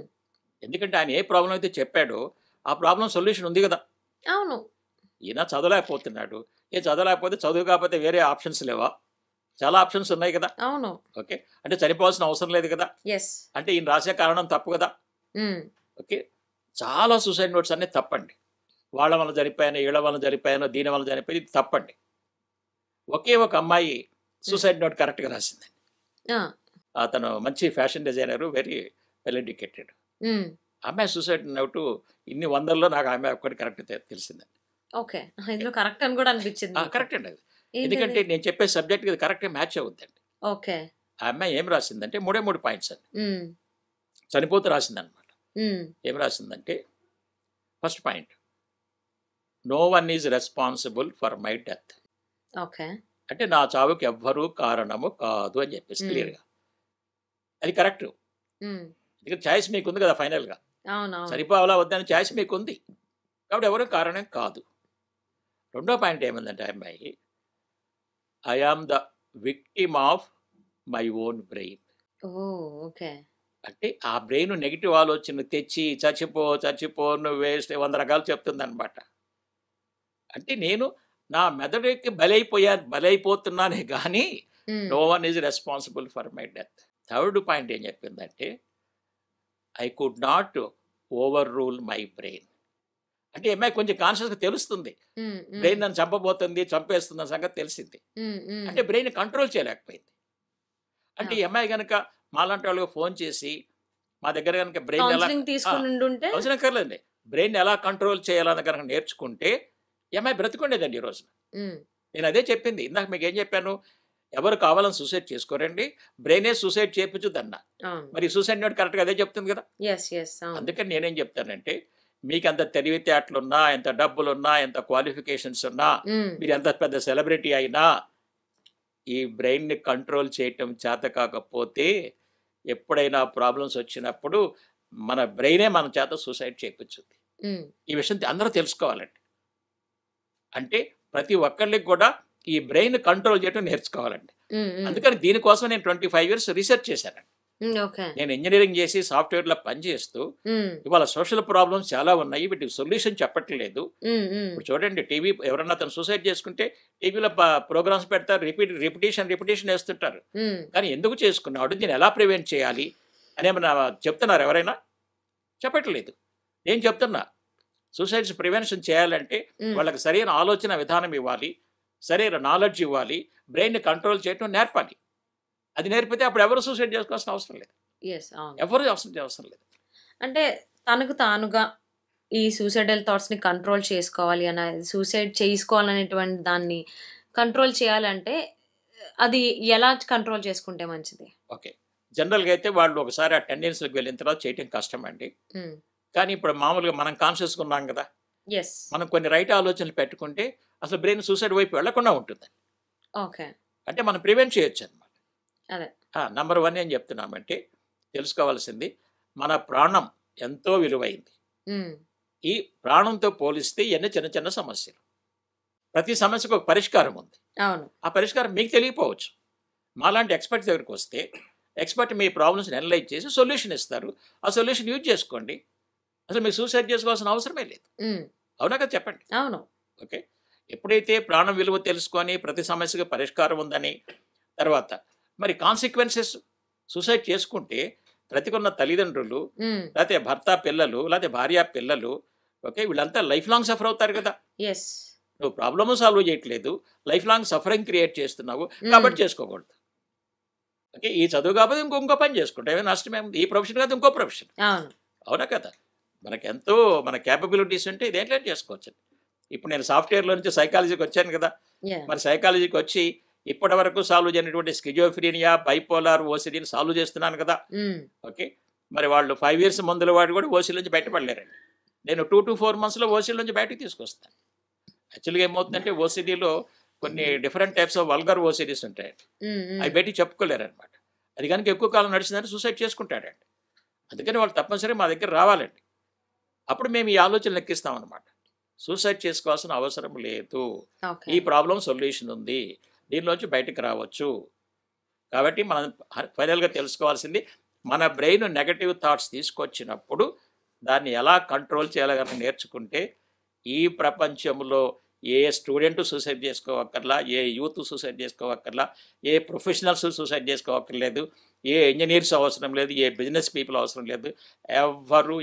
ఎందుకంటే ఆయన ఏ ప్రాబ్లం అయితే చెప్పాడో ఆ ప్రాబ్లం సొల్యూషన్ ఉంది కదా. అవును. ఈయన చదవలేకపోతున్నాడు, చదవలేకపోతే చదువు కాకపోతే వేరే ఆప్షన్స్ లేవా? చాలా ఆప్షన్స్ ఉన్నాయి కదా. అవును. ఓకే. అంటే చనిపోవాల్సిన అవసరం లేదు కదా. యెస్. అంటే ఈయన రాసే కారణం తప్పు కదా. హ్మ్. ఓకే. చాలా సూసైడ్ నోట్స్ అన్నీ తప్పండి. వాళ్ళ వల్ల చనిపోయాను, వీళ్ళ వల్ల చనిపోయాను, దీని వల్ల చనిపోయి, ఇది తప్పండి. ఒకే ఒక అమ్మాయి సూసైడ్ నోట్ కరెక్ట్గా రాసిందండి. ఆ! అతను మంచి fashion designer, very well educated. హ్మ్. అమ్మాయి సూసైడ్ నోటు ఇన్ని వందల్లో నాకు ఆమె ఒక్కటి కరెక్ట్ తెలిసిందండి. ఓకే. ఇందులో కరెక్ట్ అని కూడా అనిపించింది మీకు. కరెక్ట్ అండి అది. ఏంటది? ఎందుకంటే నేను చెప్పే సబ్జెక్ట్ ఇది కరెక్ట్గా మ్యాచ్ అవుద్దండి. ఓకే. ఆ అమ్మాయి ఏం రాసిందంటే మూడే పాయింట్స్ అండి. హ్మ్. చనిపోతూ రాసిందనమాట. హ్మ్. ఏం రాసిందంటే first point, no one is responsible for my death. Okay. అంటే నా చావుకి ఎవ్వరూ కారణము కాదు అని చెప్పేసి హ్మ్. క్లియర్గా. అది కరెక్ట్. హ్మ్. ఎందుకంటే ఛాయిస్ మీకు ఉంది కదా ఫైనల్గా. అవునవును. సరిపోవాలా వద్దని ఛాయిస్ మీకు ఉంది. కాబట్టి ఎవరు కారణం కాదు. రెండో పాయింట్ ఏమందంటే ఆ అమ్మాయి, I am the victim of my own brain. Oh! Okay. అంటే ఆ బ్రెయిన్ నెగిటివ్ ఆలోచన తెచ్చి చచ్చిపో నువ్వు వేస్ట్ 100 రకాలు చెప్తుందనమాట. అంటే నేను నా మెదడుకి బలైపోతున్నానే కానీ hmm. No one is responsible for my death. Third point ఏం చెప్పిందంటే, I could not overrule my brain. అంటే అమ్మాయి కొంచెం కాన్షియస్గా తెలుస్తుంది, హ్మ్. హ్మ్. బ్రెయిన్ నన్ను చంపబోతుంది, చంపేస్తున్న సంగతి తెలిసింది. హ్మ్. హ్మ్. అంటే బ్రెయిన్ కంట్రోల్ చేయలేకపోయింది. అంటే ఈ ఓకే. అమ్మాయి కనుక మాలాంటి వాళ్ళకి ఫోన్ చేసి మా దగ్గర కనుక బ్రెయిన్ ఎలా కౌన్సెలింగ్ తీసుకొని ఉండుంటే అవసరం కర్లేదండి, బ్రెయిన్ ఎలా కంట్రోల్ చేయాలని కనుక నేర్చుకుంటే ఈ అమ్మాయి బ్రతికుండేదండి ఈ రోజున. హ్మ్. నేను అదే చెప్పింది ఇందాక, మీకు ఏం చెప్పాను, ఎవరు కావాలని సూసైడ్ చేసుకోరండి, బ్రెయినే సూసైడ్ చేయించుద్దన్నా. అవును. మరి సూసైడ్ నోట్ కరెక్ట్గా అదే చెప్తుంది కదా. యెస్. యెస్. అవును. అందుకని నేనేం చెప్తానంటే, మీకు ఎంత తెలివితేటలున్నా, ఎంత డబ్బులున్నా, ఎంత క్వాలిఫికేషన్స్ ఉన్నా, హ్మ్. మీరు ఎంత పెద్ద సెలబ్రిటీ అయినా, ఈ బ్రెయిన్ని కంట్రోల్ చేయటం చేత కాకపోతే ఎప్పుడైనా ప్రాబ్లమ్స్ వచ్చినప్పుడు మన బ్రెయినే మన చేత సూసైడ్ చేయించుద్ది. హ్మ్. ఈ విషయం అందరూ తెలుసుకోవాలండి. అంటే ప్రతి ఒక్కళ్ళకి కూడా ఈ బ్రెయిన్ కంట్రోల్ చేయడం నేర్చుకోవాలండి. హ్మ్. హ్మ్. అందుకని దీనికోసం నేను 25 ఇయర్స్ రీసెర్చ్ చేశానండి. హ్మ్. ఓకే. నేను ఇంజనీరింగ్ చేసి సాఫ్ట్వేర్లో పనిచేస్తూ హ్మ్. ఇవాళ సోషల్ ప్రాబ్లమ్స్ చాలా ఉన్నాయి, వీటికి సొల్యూషన్ చెప్పట్లేదు. హ్మ్. హ్మ్. ఇప్పుడు చూడండి, టీవీ ఎవరన్నా తను సూసైడ్ చేసుకుంటే టీవీలో ప్రోగ్రామ్స్ పెడతారు, రిపిటేషన్ వేస్తుంటారు. హ్మ్. కానీ ఎందుకు చేసుకున్నాడు, దీన్ని ఎలా ప్రివెంట్ చేయాలి అని ఏమన్నా చెప్తున్నారు ఎవరైనా? చెప్పట్లేదు. నేను చెప్తున్నా, సూసైడ్స్ ప్రివెన్షన్ చేయాలంటే హ్మ్. వాళ్ళకి సరైన ఆలోచన విధానం ఇవ్వాలి, సరైన నాలెడ్జ్ ఇవ్వాలి, బ్రెయిన్ని కంట్రోల్ చేయటం నేర్పాలి. అది నేర్పితే అప్పుడు ఎవరు సూసైడ్ చేసుకోవాల్సిన అవసరం లేదు. యెస్. అవును. ఎవరు అవసరం లేదు. అంటే తనకు తానుగా ఈ సూసైడల్ థాట్స్‌ని కంట్రోల్ చేసుకోవాలి సూసైడ్ చేసుకోవాలనేటువంటి దాన్ని కంట్రోల్ చేయాలంటే అది ఎలా కంట్రోల్ చేసుకుంటే మంచిది? ఓకే. జనరల్‌గా అయితే వాళ్ళు ఒకసారి ఆ టెండెన్సీలోకి వెళ్ళిన తర్వాత చేయటం కష్టం అండి. హ్మ్. కానీ ఇప్పుడు మామూలుగా మనం కాన్షియస్‌గా ఉన్నాం కదా, యెస్. మనం కొన్ని రైట్ ఆలోచనలు పెట్టుకుంటే అసలు బ్రెయిన్ సూసైడ్ వైపు వెళ్లకుండా ఉంటుంది. ఓకే. అంటే మనం ప్రివెంట్ చేయొచ్చు అనమాట. అదే. నంబర్ 1 ఏం చెప్తున్నామంటే, తెలుసుకోవాల్సింది మన ప్రాణం ఎంతో విలువైంది. హ్మ్. ఈ ప్రాణంతో పోలిస్తే ఇయన్నీ చిన్న చిన్న సమస్యలు. ప్రతి సమస్యకు ఒక పరిష్కారం ఉంది. అవును. ఆ పరిష్కారం మీకు తెలియకపోవచ్చు. మాలాంటి ఎక్స్పర్ట్స్ దగ్గరికి వస్తే ఎక్స్పర్ట్ మీ ప్రాబ్లమ్స్ని అనలైజ్ చేసి సొల్యూషన్ ఇస్తారు. ఆ సొల్యూషన్ యూజ్ చేసుకోండి. అసలు మీరు సూసైడ్ చేసుకోవాల్సిన అవసరమే లేదు. హ్మ్. అవునా కదా, చెప్పండి. అవును. ఓకే. ఎప్పుడైతే ప్రాణం విలువ తెలుసుకొని ప్రతి సమస్యకు పరిష్కారం ఉందని, తర్వాత మరి కాన్సిక్వెన్సెస్, సూసైడ్ చేసుకుంటే బ్రతికున్న తల్లిదండ్రులు, హ్మ్. లేకపోతే భర్త పిల్లలు, లేకపోతే భార్య పిల్లలు, ఓకే, వీళ్ళంతా లైఫ్ లాంగ్ సఫర్ అవుతారు కదా. యెస్. నువ్వు ప్రాబ్లమ్ సాల్వ్ చేయట్లేదు, లైఫ్ లాంగ్ సఫరింగ్ క్రియేట్ చేస్తున్నావు, హ్మ్. కాబట్టి చేసుకోకూడదు. ఓకే, ఈ చదువు కాకపోతే ఇంకో పని చేసుకుంటా, ఏమైనా నష్టమేముంది? ఈ ప్రొఫెషన్ కాదు ఇంకో ప్రొఫెషన్. అవును. అవునా కదా. మనకెంతో మన క్యాపబిలిటీస్ ఉంటే దేంట్లో చేసుకోవచ్చు. ఇప్పుడు నేను సాఫ్ట్వేర్లో నుంచి సైకాలజీకి వచ్చాను కదా. యాహ్! మరి సైకాలజీకి వచ్చి ఇప్పటి వరకు సాల్వ్ చేయనటువంటి స్కిజోఫ్రీనియా, బైపోలార్, ఓసిడీని సాల్వ్ చేస్తున్నాను కదా. హ్మ్. ఓకే. మరి వాళ్ళు 5 ఇయర్స్ ముందుల వాడు కూడా ఓసీ నుంచి బయటపడలేరండి. నేను 2 to 4 monthsలో ఓసీ నుంచి బయటకు తీసుకొస్తాను. యాక్చువల్గా ఏమవుతుందంటే ఓసిడీలో కొన్ని డిఫరెంట్ టైప్స్ ఆఫ్ వల్గర్ ఓసిడీస్ ఉంటాయండి. హ్మ్. హ్మ్. అవి బయటికి చెప్పుకోలేరనమాట. అది కనుక ఎక్కువ కాలం నడిచిందంటే సూసైడ్ చేసుకుంటాడండి. అందుకని వాళ్ళు తప్పనిసరిగా మా దగ్గర రావాలండి. అప్పుడు మేము ఈ ఆలోచనలు ఎక్కిస్తామన్నమాట. సూసైడ్ చేసుకోవాల్సిన అవసరం లేదు, ఓకే. ఈ ప్రాబ్లం సొల్యూషన్ ఉంది, దీనిలోంచి బయటకు రావచ్చు. కాబట్టి మనం ఫైనల్గా తెలుసుకోవాల్సింది, మన బ్రెయిన్ నెగటివ్ థాట్స్ తీసుకొచ్చినప్పుడు దాన్ని ఎలా కంట్రోల్ చేయాలో కనుక నేర్చుకుంటే ఈ ప్రపంచంలో ఏ స్టూడెంట్ సూసైడ్ చేసుకోవక్కర్లా, ఏ యూత్ సూసైడ్ చేసుకోవక్కర్లా, ఏ ప్రొఫెషనల్స్ సూసైడ్ చేసుకోవక్కర్లేదు, ఏ ఇంజనీర్స్ అవసరం లేదు, ఏ బిజినెస్ పీపుల్ అవసరం లేదు, ఎవ్వరు